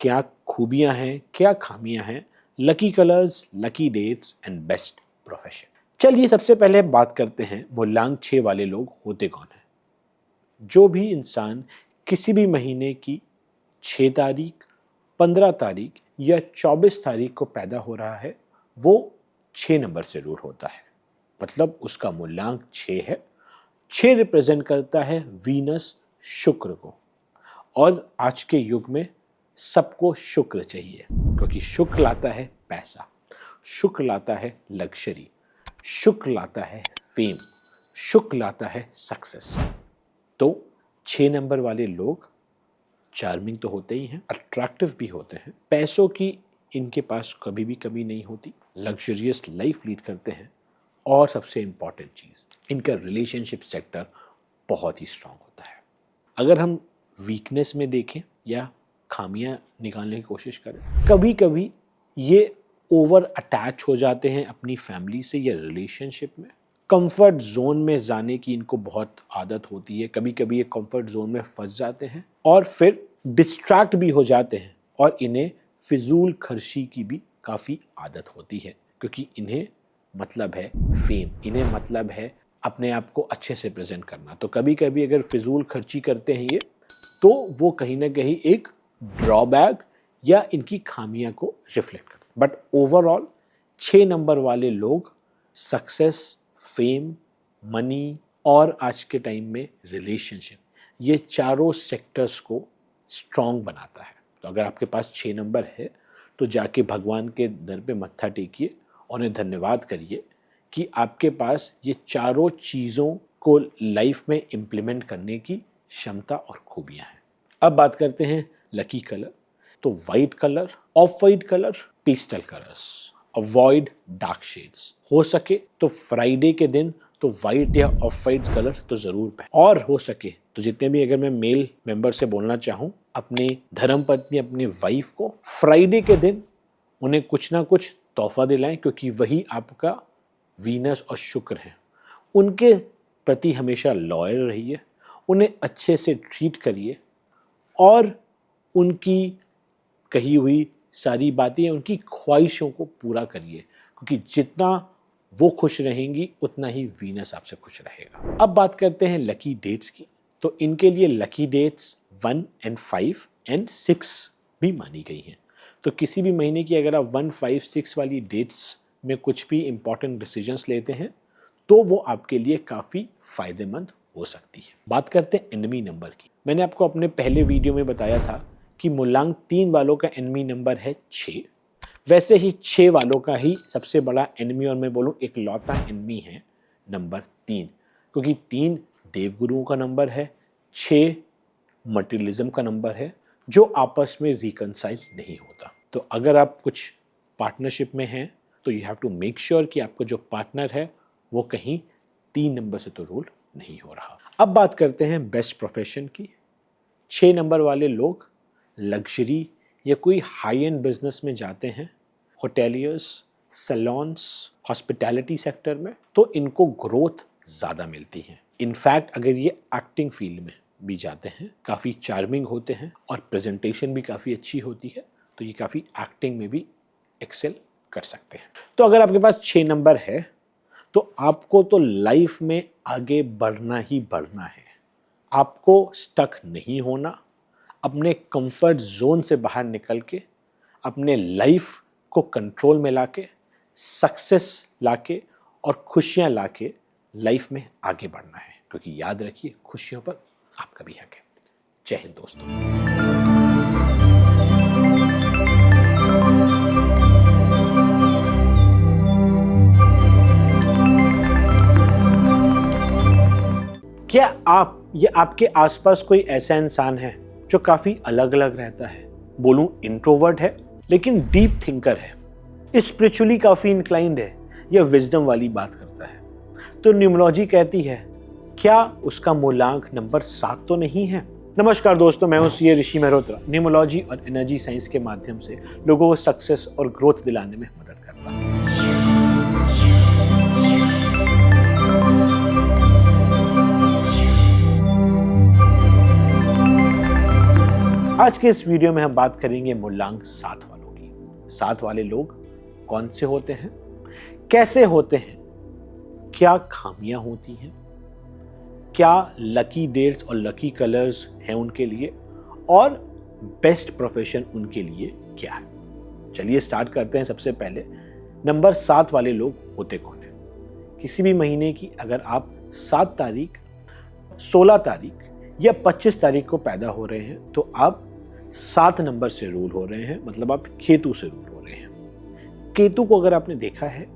क्या खूबियां हैं, क्या खामियां हैं, lucky colours, lucky dates and best profession. चलिए सबसे पहले बात करते हैं मूल्यांक 6 वाले लोग होते कौन हैं। जो भी इंसान किसी भी महीने की 6 तारीख, 15 तारीख या 24 तारीख को पैदा हो रहा है, वो 6 नंबर से रूल होता है। मतलब उसका मूल्यांक 6 है। 6 रिप्रेजेंट करता है वीनस, शुक्र को। और आज के युग में सबको शुक्र चाहिए, क्योंकि शुक्र लाता है पैसा, शुक्र लाता है लग्जरी, शुक्र लाता है फेम, शुक्र लाता है सक्सेस। तो 6 नंबर वाले लोग चार्मिंग तो होते ही हैं, अट्रैक्टिव भी होते हैं, पैसों की इनके पास कभी भी कमी नहीं होती, लग्जरियस लाइफ लीड करते हैं, और सबसे इंपॉर्टेंट चीज़, इनका रिलेशनशिप सेक्टर बहुत ही स्ट्रांग होता है। अगर हम वीकनेस में देखें या खामियां निकालने की कोशिश करें, कभी कभी ये ओवर अटैच हो जाते हैं अपनी फैमिली से या रिलेशनशिप में। कंफर्ट जोन में जाने की इनको बहुत आदत होती है। कभी कभी ये कंफर्ट जोन में फंस जाते हैं और फिर डिस्ट्रैक्ट भी हो जाते हैं, और इन्हें फिजूल खर्ची की भी काफ़ी आदत होती है, क्योंकि इन्हें मतलब है फेम, इन्हें मतलब है अपने आप को अच्छे से प्रेजेंट करना। तो कभी कभी अगर फिजूल खर्ची करते हैं ये, तो वो कहीं ना कहीं एक ड्रॉबैक या इनकी खामियां को रिफ्लेक्ट करते हैं। बट ओवरऑल 6 नंबर वाले लोग सक्सेस, फेम, मनी और आज के टाइम में रिलेशनशिप, ये चारों सेक्टर्स को स्ट्रॉन्ग बनाता है। तो अगर आपके पास 6 नंबर है तो जाके भगवान के दर पे मत्था टेकिए और उन्हें धन्यवाद करिए कि आपके पास ये चारों चीज़ों को लाइफ में इम्प्लीमेंट करने की क्षमता और खूबियां हैं। अब बात करते हैं लकी कलर। तो white colour, of white colour, pastel colours, avoid dark shades. हो सके तो फ्राइडे के दिन तो वाइट या ऑफ वाइट कलर तो जरूर पहने, और हो सके तो जितने भी, अगर मैं मेल मेंबर से बोलना चाहूँ, अपनी धर्मपत्नी, अपनी वाइफ को फ्राइडे के दिन उन्हें कुछ ना कुछ तोहफा दिलाएं, क्योंकि वही आपका वीनस और शुक्र है। उनके प्रति हमेशा लॉयल रहिए, उन्हें अच्छे से ट्रीट करिए और उनकी कही हुई सारी बातें, उनकी ख्वाहिशों को पूरा करिए, क्योंकि जितना वो खुश रहेंगी उतना ही वीनस आपसे खुश रहेगा। अब बात करते हैं लकी डेट्स की। तो इनके लिए लकी डेट्स 1 और 5 और 6 भी मानी गई हैं। तो किसी भी महीने की अगर आप 1, 5, 6 वाली डेट्स में कुछ भी इंपॉर्टेंट डिसीजंस लेते हैं तो वो आपके लिए काफ़ी फायदेमंद हो सकती है। बात करते हैं एनिमी नंबर की। मैंने आपको अपने पहले वीडियो में बताया था कि मूलांक 3 वालों का एनिमी नंबर है 6। वैसे ही 6 वालों का ही सबसे बड़ा एनिमी, और मैं बोलूँ एक लौता एनिमी है नंबर 3, क्योंकि 3 देवगुरुओं का नंबर है, 6 मटेरियलिज्म का नंबर है, जो आपस में रिकनसाइल नहीं होता। तो अगर आप कुछ पार्टनरशिप में हैं तो you have to make sure कि आपका जो पार्टनर है वो कहीं 3 नंबर से तो रूल नहीं हो रहा। अब बात करते हैं बेस्ट प्रोफेशन की। 6 नंबर वाले लोग लग्जरी या कोई हाई एंड बिजनेस में जाते हैं, होटेलियर्स, सैलॉन्स, हॉस्पिटैलिटी सेक्टर में, तो इनको ग्रोथ ज़्यादा मिलती है। इनफैक्ट अगर ये एक्टिंग फील्ड में भी जाते हैं, काफ़ी चार्मिंग होते हैं और प्रेजेंटेशन भी काफ़ी अच्छी होती है, तो ये काफ़ी एक्टिंग में भी एक्सेल कर सकते हैं। तो अगर आपके पास 6 नंबर है तो आपको तो लाइफ में आगे बढ़ना ही बढ़ना है। आपको स्टक नहीं होना, अपने कंफर्ट जोन से बाहर निकल के अपने लाइफ को कंट्रोल में लाके, सक्सेस लाके और खुशियां लाके लाइफ में आगे बढ़ना है, क्योंकि याद रखिए खुशियों पर आपका भी हक है। जय हिंद दोस्तों। क्या आप या आपके आसपास कोई ऐसा इंसान है जो काफी अलग अलग रहता है? बोलूं इंट्रोवर्ट है लेकिन डीप थिंकर है, स्पिरिचुअली काफी इंक्लाइंड है या विजडम वाली बात करता है, तो न्यूमरोलॉजी कहती है क्या उसका मूलांक नंबर 7 तो नहीं है? नमस्कार दोस्तों, मैं हूं सीए ऋषि मेहरोत्रा। न्यूमरोलॉजी और एनर्जी साइंस के माध्यम से लोगों को सक्सेस और ग्रोथ दिलाने में मदद करता हूं। आज के इस वीडियो में हम बात करेंगे मूलांक 7 वालों की। 7 वाले लोग कौन से होते हैं, कैसे होते हैं, क्या खामियां होती हैं, क्या लकी डेट्स और लकी कलर्स हैं उनके लिए, और बेस्ट प्रोफेशन उनके लिए क्या है। चलिए स्टार्ट करते हैं। सबसे पहले नंबर 7 वाले लोग होते कौन हैं। किसी भी महीने की अगर आप 7 तारीख, 16 तारीख या 25 तारीख को पैदा हो रहे हैं तो आप 7 नंबर से रूल हो रहे हैं, मतलब आप केतु से रूल हो रहे हैं। केतु को अगर आपने देखा है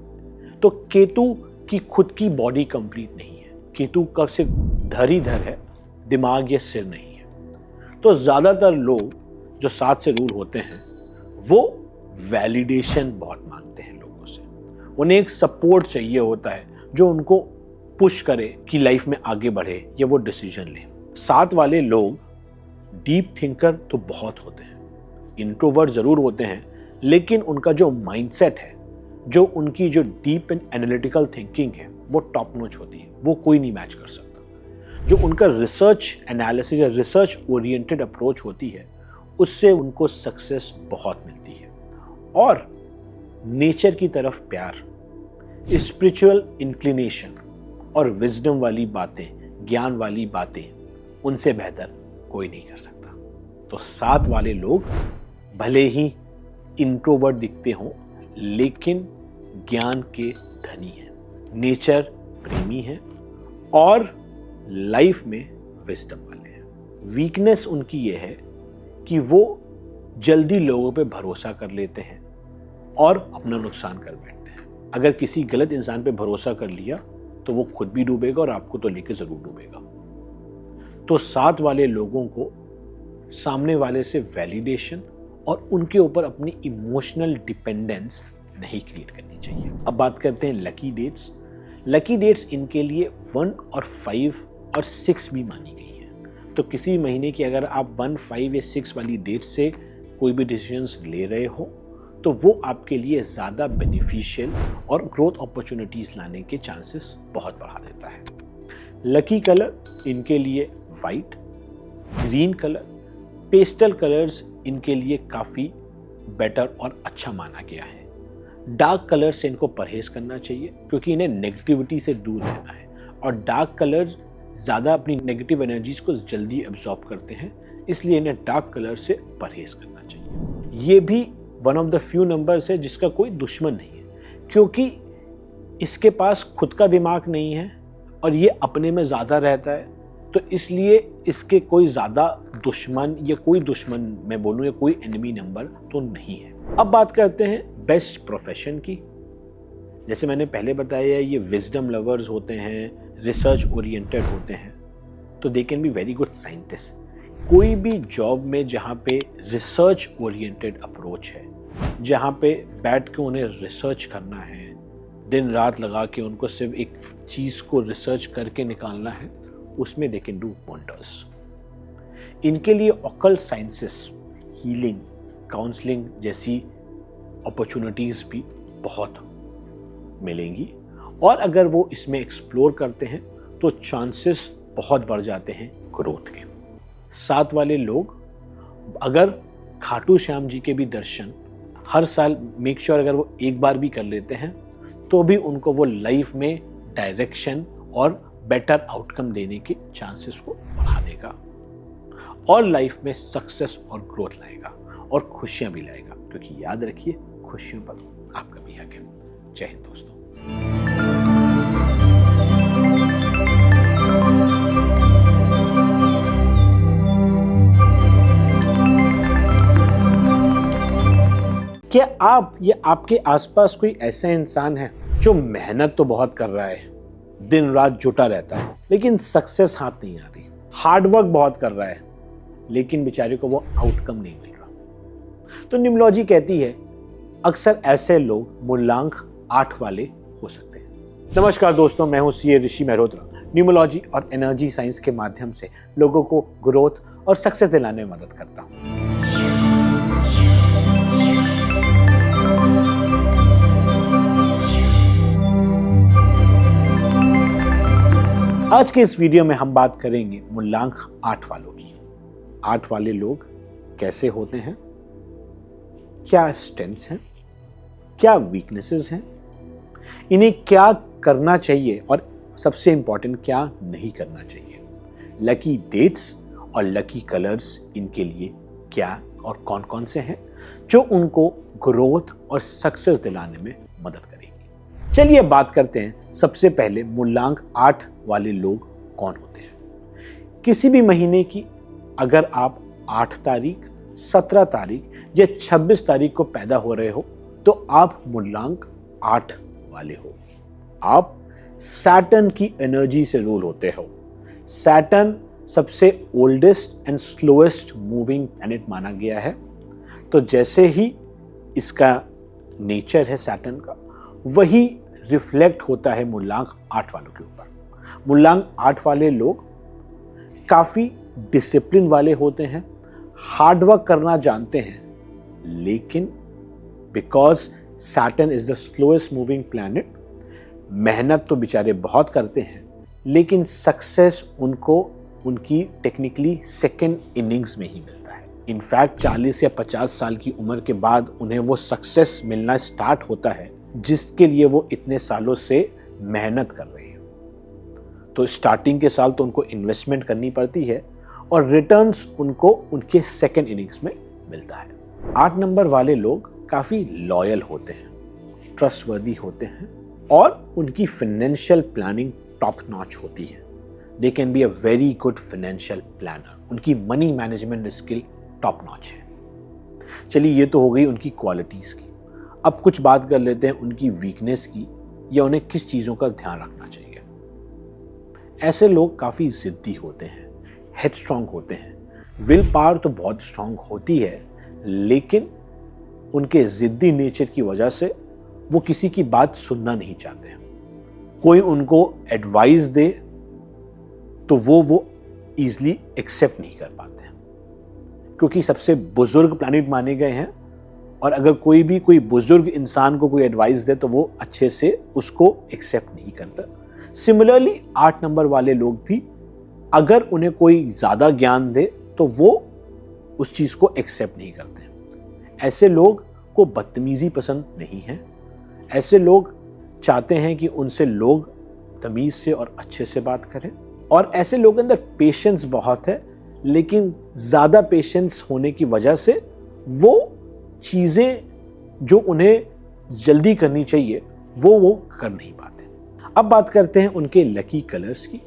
तो केतु की खुद की बॉडी कंप्लीट नहीं है। केतु का सिर्फ धर ही धर है, दिमाग या सिर नहीं है। तो ज्यादातर लोग जो 7 से रूल होते हैं वो वैलिडेशन बहुत मांगते हैं लोगों से। उन्हें एक सपोर्ट चाहिए होता है जो उनको पुश करे कि लाइफ में आगे बढ़े या वो डिसीजन ले। 7 वाले लोग डीप थिंकर तो बहुत होते हैं, इंट्रोवर्ट जरूर होते हैं, लेकिन उनका जो माइंडसेट है, जो उनकी जो डीप एंड एनालिटिकल थिंकिंग है वो टॉप नॉच होती है, वो कोई नहीं मैच कर सकता। जो उनका रिसर्च एनालिसिस या रिसर्च ओरिएंटेड अप्रोच होती है उससे उनको सक्सेस बहुत मिलती है। और नेचर की तरफ प्यार, स्पिरिचुअल इंक्लिनेशन और विजडम वाली बातें, ज्ञान वाली बातें, उनसे बेहतर कोई नहीं कर सकता। तो 7 वाले लोग भले ही इंट्रोवर्ट दिखते हों लेकिन ज्ञान के धनी हैं, नेचर प्रेमी हैं और लाइफ में विजडम वाले हैं। वीकनेस उनकी ये है कि वो जल्दी लोगों पे भरोसा कर लेते हैं और अपना नुकसान कर बैठते हैं। अगर किसी गलत इंसान पे भरोसा कर लिया तो वो खुद भी डूबेगा और आपको तो लेके जरूर डूबेगा। तो 7 वाले लोगों को सामने वाले से वैलिडेशन और उनके ऊपर अपनी इमोशनल डिपेंडेंस नहीं क्रिएट करनी चाहिए। अब बात करते हैं लकी डेट्स। लकी डेट्स इनके लिए 1 और 5 और 6 भी मानी गई है। तो किसी महीने की अगर आप 1, 5 या 6 वाली डेट से कोई भी डिसीजंस ले रहे हो तो वो आपके लिए ज़्यादा बेनिफिशियल और ग्रोथ अपॉर्चुनिटीज़ लाने के चांसेस बहुत बढ़ा देता है। लकी कलर इनके लिए white, green colour, pastel colours इनके लिए काफ़ी बेटर और अच्छा माना गया है। डार्क कलर से इनको परहेज करना चाहिए क्योंकि इन्हें नेगेटिविटी से दूर रहना है और डार्क कलर ज़्यादा अपनी नेगेटिव एनर्जीज को जल्दी एब्जॉर्ब करते हैं, इसलिए इन्हें डार्क कलर से परहेज करना चाहिए। ये भी one of the few numbers है जिसका कोई दुश्मन नहीं है, क्योंकि इसके पास खुद का दिमाग नहीं है और ये अपने में ज़्यादा रहता है, तो इसलिए इसके कोई ज़्यादा दुश्मन या कोई दुश्मन मैं बोलूँ या कोई एनिमी नंबर तो नहीं है। अब बात करते हैं बेस्ट प्रोफेशन की। जैसे मैंने पहले बताया, ये विजडम लवर्स होते हैं, रिसर्च ओरिएंटेड होते हैं, तो दे can be very good scientist. कोई भी जॉब में जहाँ पे रिसर्च ओरिएंटेड अप्रोच है, जहाँ पे बैठ के उन्हें रिसर्च करना है, दिन रात लगा के उनको सिर्फ एक चीज़ को रिसर्च करके निकालना है, उसमें दे कैन डू वंडर्स। इनके लिए ऑकल्ट साइंसेस, हीलिंग, काउंसलिंग जैसी अपॉर्चुनिटीज़ भी बहुत मिलेंगी, और अगर वो इसमें एक्सप्लोर करते हैं तो चांसेस बहुत बढ़ जाते हैं ग्रोथ के। 7 वाले लोग अगर खाटू श्याम जी के भी दर्शन हर साल मेक श्योर अगर वो एक बार भी कर लेते हैं, तो भी उनको वो लाइफ में डायरेक्शन और बेटर आउटकम देने के चांसेस को बढ़ा देगा और लाइफ में सक्सेस और ग्रोथ लाएगा और खुशियां भी लाएगा, क्योंकि याद रखिए खुशियों पर आपका भी हक है। जय हिंद दोस्तों। क्या आप या आपके आसपास कोई ऐसा इंसान है जो मेहनत तो बहुत कर रहा है, दिन रात जुटा रहता है, लेकिन सक्सेस हाथ नहीं आ रही, हार्डवर्क बहुत कर रहा है, लेकिन बेचारे को वो आउटकम नहीं मिल रहा? तो न्यूमरोलॉजी कहती है अक्सर ऐसे लोग मूलांक 8 वाले हो सकते हैं। नमस्कार दोस्तों, मैं हूं सीए ऋषि मेहरोत्रा। न्यूमरोलॉजी और एनर्जी साइंस के माध्यम से लोगों को ग्रोथ और सक्सेस दिलाने में मदद करता हूं। आज के इस वीडियो में हम बात करेंगे मूलांक 8 वालों की। 8 वाले लोग कैसे होते हैं, क्या स्ट्रेंथ्स हैं, क्या वीकनेसेस हैं, इन्हें क्या करना चाहिए और सबसे इंपॉर्टेंट क्या नहीं करना चाहिए, लकी डेट्स और लकी कलर्स इनके लिए क्या और कौन कौन से हैं जो उनको ग्रोथ और सक्सेस दिलाने में मदद करेंगे। चलिए बात करते हैं सबसे पहले मूलांक 8 वाले लोग कौन होते हैं। किसी भी महीने की अगर आप 8 तारीख, 17 तारीख या 26 तारीख को पैदा हो रहे हो तो आप मूलांक 8 वाले हो। आप सैटर्न की एनर्जी से रूल होते हो। सैटर्न सबसे oldest and slowest moving planet माना गया है, तो जैसे ही इसका नेचर है सैटर्न का, वही रिफ्लेक्ट होता है मूलांक 8 वालों के ऊपर। मूलांक 8 वाले लोग काफ़ी डिसिप्लिन वाले होते हैं, हार्डवर्क करना जानते हैं, लेकिन because Saturn is the slowest moving planet, मेहनत तो बेचारे बहुत करते हैं, लेकिन सक्सेस उनको उनकी टेक्निकली सेकेंड इनिंग्स में ही मिलता है। इनफैक्ट 40 या 50 साल की उम्र के बाद उन्हें वो सक्सेस मिलना स्टार्ट होता है जिसके लिए वो इतने सालों से मेहनत कर रहे हैं। तो स्टार्टिंग के साल तो उनको इन्वेस्टमेंट करनी पड़ती है और रिटर्न्स उनको उनके सेकेंड इनिंग्स में मिलता है। 8 नंबर वाले लोग काफ़ी लॉयल होते हैं, ट्रस्टवर्दी होते हैं और उनकी फाइनेंशियल प्लानिंग टॉप नॉच होती है। They can be a very good financial planner. उनकी money management skill top notch है। चलिए ये तो हो गई उनकी क्वालिटीज़ की। अब कुछ बात कर लेते हैं उनकी वीकनेस की, या उन्हें किस चीज़ों का ध्यान रखना चाहिए। ऐसे लोग काफ़ी ज़िद्दी होते हैं, हेडस्ट्रॉन्ग होते हैं। विल पावर तो बहुत स्ट्रॉन्ग होती है, लेकिन उनके ज़िद्दी नेचर की वजह से वो किसी की बात सुनना नहीं चाहते हैं। कोई उनको एडवाइस दे तो वो ईजिली एक्सेप्ट नहीं कर पाते हैं, क्योंकि सबसे बुजुर्ग प्लैनेट माने गए हैं, और अगर कोई बुजुर्ग इंसान को कोई एडवाइस दे तो वो अच्छे से उसको एक्सेप्ट नहीं करता। सिमिलरली 8 नंबर वाले लोग भी अगर उन्हें कोई ज़्यादा ज्ञान दे तो वो उस चीज़ को एक्सेप्ट नहीं करते। ऐसे लोग को बदतमीज़ी पसंद नहीं है। ऐसे लोग चाहते हैं कि उनसे लोग तमीज़ से और अच्छे से बात करें, और ऐसे लोगों के अंदर पेशेंस बहुत है, लेकिन ज़्यादा पेशेंस होने की वजह से वो चीज़ें जो उन्हें जल्दी करनी चाहिए वो कर नहीं पाते। अब बात करते हैं उनके लकी कलर्स की।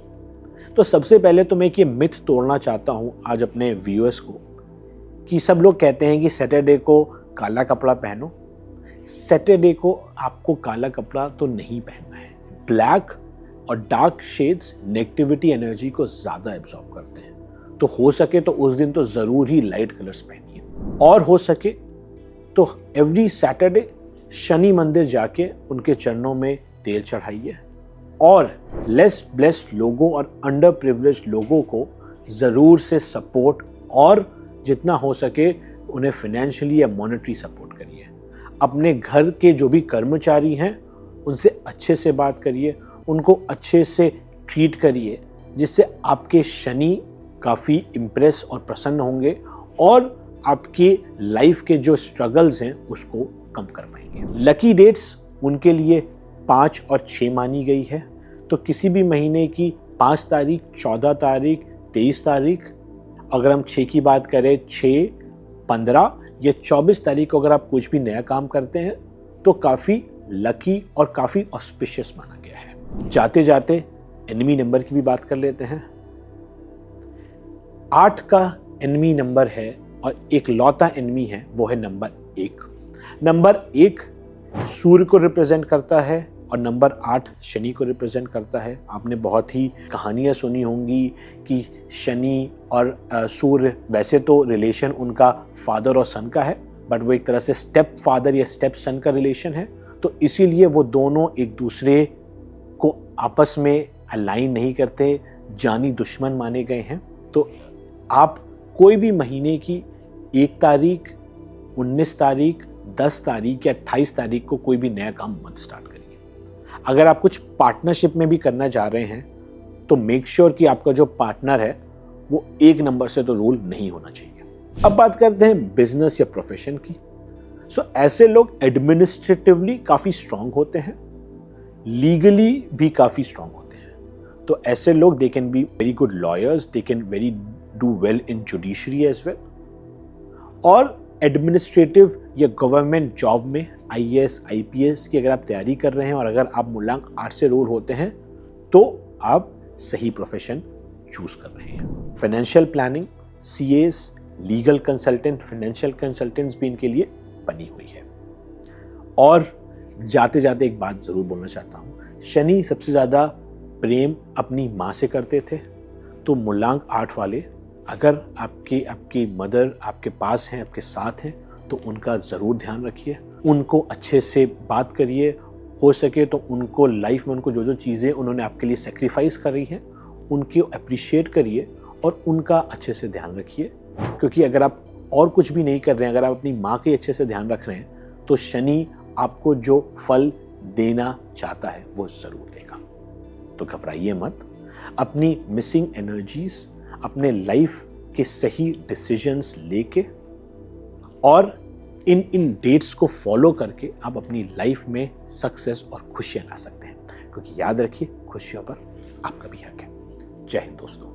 तो सबसे पहले तो मैं एक ये मिथ तोड़ना चाहता हूं आज अपने व्यूअर्स को कि सब लोग कहते हैं कि सैटरडे को काला कपड़ा पहनो। सैटरडे को आपको काला कपड़ा तो नहीं पहनना है। ब्लैक और डार्क शेड्स नेगेटिविटी एनर्जी को ज़्यादा एब्जॉर्ब करते हैं, तो हो सके तो उस दिन तो ज़रूर ही लाइट कलर्स पहनिए। और हो सके तो एवरी सैटरडे शनि मंदिर जाके उनके चरणों में तेल चढ़ाइए। और लेस ब्लेस्ड लोगों और अंडर प्रिविलेज्ड लोगों को ज़रूर से सपोर्ट और जितना हो सके उन्हें फाइनेंशियली या मॉनेटरी सपोर्ट करिए। अपने घर के जो भी कर्मचारी हैं उनसे अच्छे से बात करिए, उनको अच्छे से ट्रीट करिए, जिससे आपके शनि काफ़ी इम्प्रेस और प्रसन्न होंगे और आपकी लाइफ के जो स्ट्रगल्स हैं उसको कम कर पाएंगे। लकी डेट्स उनके लिए 5 और 6 मानी गई है। तो किसी भी महीने की 5 तारीख, 14 तारीख, 23 तारीख, अगर हम 6 की बात करें 6, 15 या 24 तारीख को अगर आप कुछ भी नया काम करते हैं तो काफ़ी लकी और काफ़ी ऑस्पिशियस माना गया है। जाते जाते एनिमी नंबर की भी बात कर लेते हैं। 8 का एनिमी नंबर है और एक लौता एनिमी है, वो है नंबर 1। नंबर 1 सूर्य को रिप्रेजेंट करता है और नंबर 8 शनि को रिप्रेजेंट करता है। आपने बहुत ही कहानियाँ सुनी होंगी कि शनि और सूर्य, वैसे तो रिलेशन उनका फादर और सन का है, बट वो एक तरह से स्टेप फादर या स्टेप सन का रिलेशन है। तो इसीलिए वो दोनों एक दूसरे को आपस में अलाइन नहीं करते, जानी दुश्मन माने गए हैं। तो आप कोई भी महीने की 1 तारीख, 19 तारीख, 10 तारीख या 28 तारीख को कोई भी नया काम मत स्टार्ट करिए। अगर आप कुछ पार्टनरशिप में भी करना चाह रहे हैं तो मेक श्योर कि आपका जो पार्टनर है वो 1 नंबर से तो रूल नहीं होना चाहिए। अब बात करते हैं बिजनेस या प्रोफेशन की। ऐसे लोग एडमिनिस्ट्रेटिवली काफ़ी स्ट्रांग होते हैं, लीगली भी काफ़ी स्ट्रांग होते हैं। तो ऐसे लोग they can be very good lawyers, they can very do well in judiciary as well. और एडमिनिस्ट्रेटिव या गवर्नमेंट जॉब में IAS, IPS की अगर आप तैयारी कर रहे हैं और अगर आप मूलांक 8 से रूल होते हैं तो आप सही प्रोफेशन चूज कर रहे हैं। Financial planning, CAs, legal consultant, financial consultants भी इनके लिए बनी हुई है। और जाते जाते एक बात ज़रूर बोलना चाहता हूँ, शनि सबसे ज़्यादा प्रेम अपनी माँ से करते थे। तो मूलांक 8 वाले अगर आपकी मदर आपके पास हैं, आपके साथ हैं, तो उनका ज़रूर ध्यान रखिए, उनको अच्छे से बात करिए। हो सके तो उनको लाइफ में उनको जो जो चीज़ें उन्होंने आपके लिए सेक्रीफाइस करी हैं उनको अप्रिशिएट करिए और उनका अच्छे से ध्यान रखिए। क्योंकि अगर आप और कुछ भी नहीं कर रहे हैं, अगर आप अपनी माँ के अच्छे से ध्यान रख रहे हैं तो शनि आपको जो फल देना चाहता है वो ज़रूर देगा। तो घबराइए मत, अपनी मिसिंग एनर्जीज, अपने लाइफ के सही डिसीजंस लेके और इन डेट्स को फॉलो करके आप अपनी लाइफ में सक्सेस और खुशियां ला सकते हैं। क्योंकि याद रखिए, खुशियों पर आपका भी हक है। जय हिंद दोस्तों।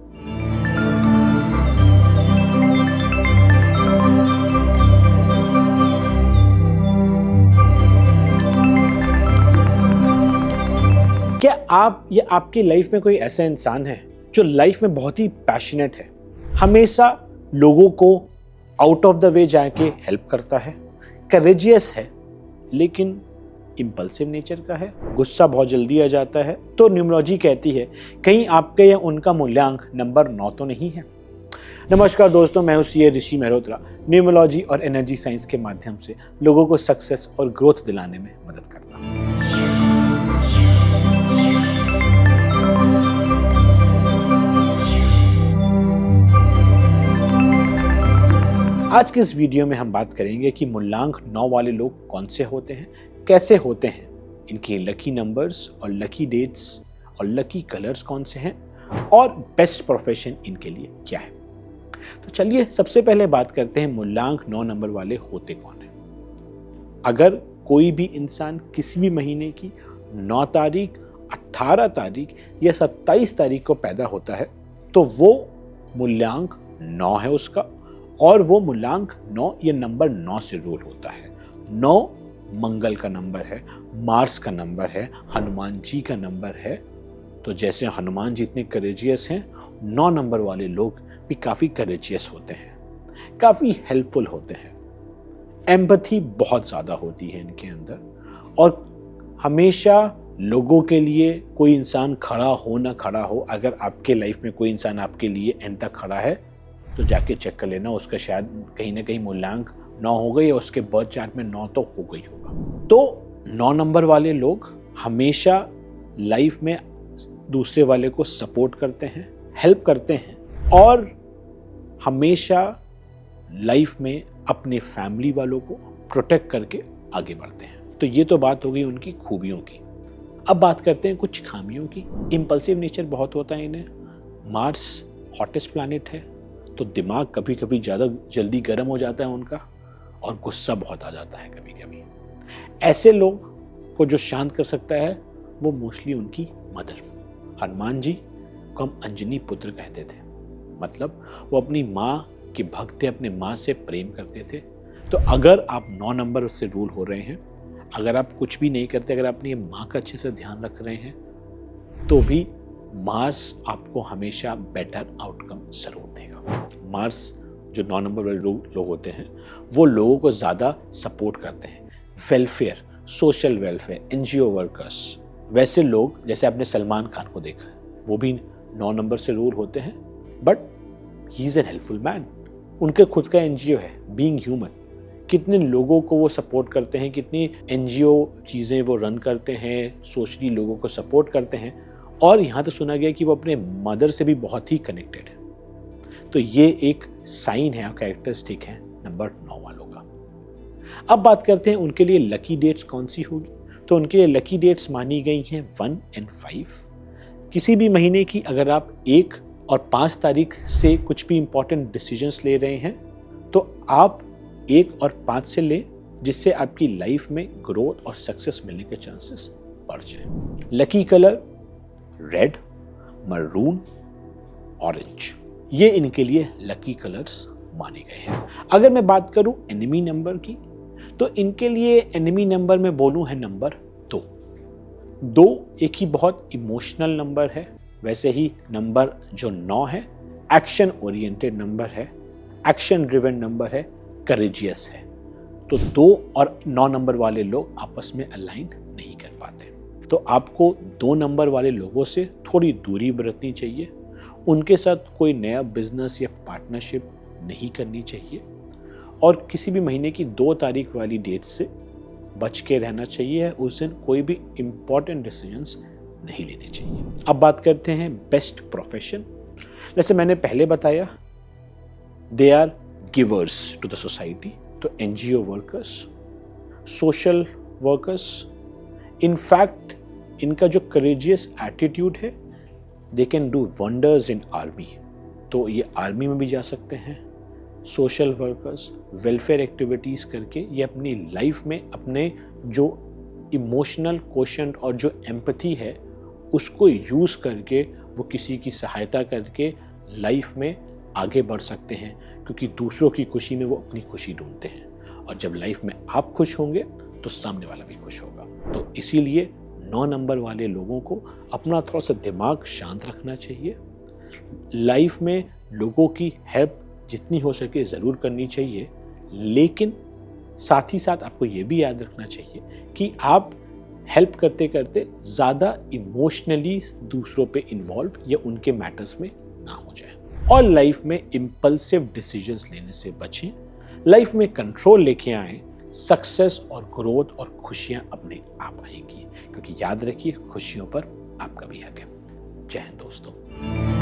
क्या आप या आपकी लाइफ में कोई ऐसा इंसान है जो लाइफ में बहुत ही पैशनेट है, हमेशा लोगों को आउट ऑफ द वे जाके हेल्प करता है, करेजियस है लेकिन इम्पल्सिव नेचर का है, गुस्सा बहुत जल्दी आ जाता है? तो न्यूमरोलॉजी कहती है कहीं आपके या उनका मूल्यांक नंबर 9 तो नहीं है। नमस्कार दोस्तों, मैं हूं CA ऋषि मेहरोत्रा। न्यूमरोलॉजी और एनर्जी साइंस के माध्यम से लोगों को सक्सेस और ग्रोथ दिलाने में मदद करता हूं। आज के इस वीडियो में हम बात करेंगे कि मूलांक 9 वाले लोग कौन से होते हैं, कैसे होते हैं, इनके लकी नंबर्स और लकी डेट्स और लकी कलर्स कौन से हैं और बेस्ट प्रोफेशन इनके लिए क्या है। तो चलिए सबसे पहले बात करते हैं मूलांक 9 नंबर वाले होते कौन हैं। अगर कोई भी इंसान किसी भी महीने की 9 तारीख, 18 तारीख या 27 तारीख को पैदा होता है तो वो मूलांक 9 है उसका, और वो मूलांक 9 या नंबर 9 से रूल होता है। 9 मंगल का नंबर है, मार्स का नंबर है, हनुमान जी का नंबर है। तो जैसे हनुमान जी इतने करेजियस हैं, 9 नंबर वाले लोग भी काफ़ी करेजियस होते हैं, काफ़ी हेल्पफुल होते हैं। एम्पैथी बहुत ज़्यादा होती है इनके अंदर, और हमेशा लोगों के लिए कोई इंसान खड़ा हो ना खड़ा हो, अगर आपके लाइफ में कोई इंसान आपके लिए एंड तक खड़ा है तो जाके चेक कर लेना, उसका शायद कहीं ना कहीं मूल्यांक 9 हो गई, या उसके बर्थ चार्ट में 9 तो हो गई होगा। तो 9 नंबर वाले लोग हमेशा लाइफ में दूसरे वाले को सपोर्ट करते हैं, हेल्प करते हैं, और हमेशा लाइफ में अपने फैमिली वालों को प्रोटेक्ट करके आगे बढ़ते हैं। तो ये तो बात हो गई उनकी खूबियों की। अब बात करते हैं कुछ खामियों की। इम्पल्सिव नेचर बहुत होता है इन्हें। मार्स हॉटेस्ट प्लैनेट है, तो दिमाग कभी कभी ज़्यादा जल्दी गर्म हो जाता है उनका, और गुस्सा बहुत आ जाता है कभी कभी। ऐसे लोग को जो शांत कर सकता है वो मोस्टली उनकी मदर। हनुमान जी को हम अंजनी पुत्र कहते थे, मतलब वो अपनी माँ के भक्त थे, अपने माँ से प्रेम करते थे। तो अगर आप 9 नंबर से रूल हो रहे हैं, अगर आप कुछ भी नहीं करते, अगर अपनी माँ का अच्छे से ध्यान रख रहे हैं, तो भी मार्स आपको हमेशा बेटर आउटकम जरूर देगा। मार्स जो 9 नंबर वाले लोग होते हैं, वो लोगों को ज़्यादा सपोर्ट करते हैं, welfare, social welfare, NGO workers. वैसे लोग जैसे आपने सलमान खान को देखा है, वो भी 9 नंबर से रूल होते हैं, but he is an helpful man. उनके खुद का एनजीओ है, बीइंग ह्यूमन। कितने लोगों को वो सपोर्ट करते हैं, कितनी एनजीओ चीज़ें वो रन करते हैं, सोशली लोगों को सपोर्ट करते हैं, और यहाँ तो सुना गया कि वो अपने मदर से भी बहुत ही कनेक्टेड है। तो ये एक साइन है, कैरेक्टरिस्टिक है नंबर 9 वालों का। अब बात करते हैं उनके लिए लकी डेट्स कौन सी होगी। तो उनके लिए लकी डेट्स मानी गई हैं 1 और 5। किसी भी महीने की अगर आप 1 और 5 तारीख से कुछ भी इंपॉर्टेंट डिसीजंस ले रहे हैं, तो आप 1 और 5 से लें, जिससे आपकी लाइफ में ग्रोथ और सक्सेस मिलने के चांसेस बढ़ जाएं। Lucky colour red, maroon, orange, ये इनके लिए लकी कलर्स माने गए हैं। अगर मैं बात करूं एनिमी नंबर की, तो इनके लिए एनिमी नंबर में बोलूं है नंबर 2। 2 एक ही बहुत इमोशनल नंबर है। वैसे ही नंबर जो 9 है, एक्शन ओरिएंटेड नंबर है, एक्शन ड्रिवन नंबर है, करेजियस है। तो 2 और 9 नंबर वाले लोग आपस में अलाइन नहीं कर पाते। तो आपको 2 नंबर वाले लोगों से थोड़ी दूरी बरतनी चाहिए। उनके साथ कोई नया बिजनेस या पार्टनरशिप नहीं करनी चाहिए, और किसी भी महीने की 2 तारीख वाली डेट से बच के रहना चाहिए। उस दिन कोई भी इम्पॉर्टेंट डिसीजंस नहीं लेने चाहिए। अब बात करते हैं बेस्ट प्रोफेशन। जैसे मैंने पहले बताया, they are givers to the society. तो NGO workers, social workers, in fact इनका जो करेजियस एटीट्यूड है, they can do wonders in army. तो ये आर्मी में भी जा सकते हैं। सोशल वर्कर्स, वेलफेयर एक्टिविटीज़ करके ये अपनी लाइफ में अपने जो इमोशनल कोशेंट और जो एम्पैथी है उसको यूज़ करके वो किसी की सहायता करके लाइफ में आगे बढ़ सकते हैं, क्योंकि दूसरों की खुशी में वो अपनी खुशी ढूंढते हैं, और जब लाइफ में आप खुश होंगे तो सामने वाला भी खुश होगा। तो इसीलिए 9 नंबर वाले लोगों को अपना थोड़ा सा दिमाग शांत रखना चाहिए। लाइफ में लोगों की हेल्प जितनी हो सके ज़रूर करनी चाहिए, लेकिन साथ ही साथ आपको ये भी याद रखना चाहिए कि आप हेल्प करते करते ज़्यादा इमोशनली दूसरों पे इन्वॉल्व या उनके मैटर्स में ना हो जाए, और लाइफ में इम्पल्सिव डिसीजंस लेने से बचें। लाइफ में कंट्रोल लेके आएँ, सक्सेस और ग्रोथ और खुशियाँ अपने आप आएंगी, क्योंकि याद रखिए खुशियों पर आपका भी हक है। जय हिंद दोस्तों।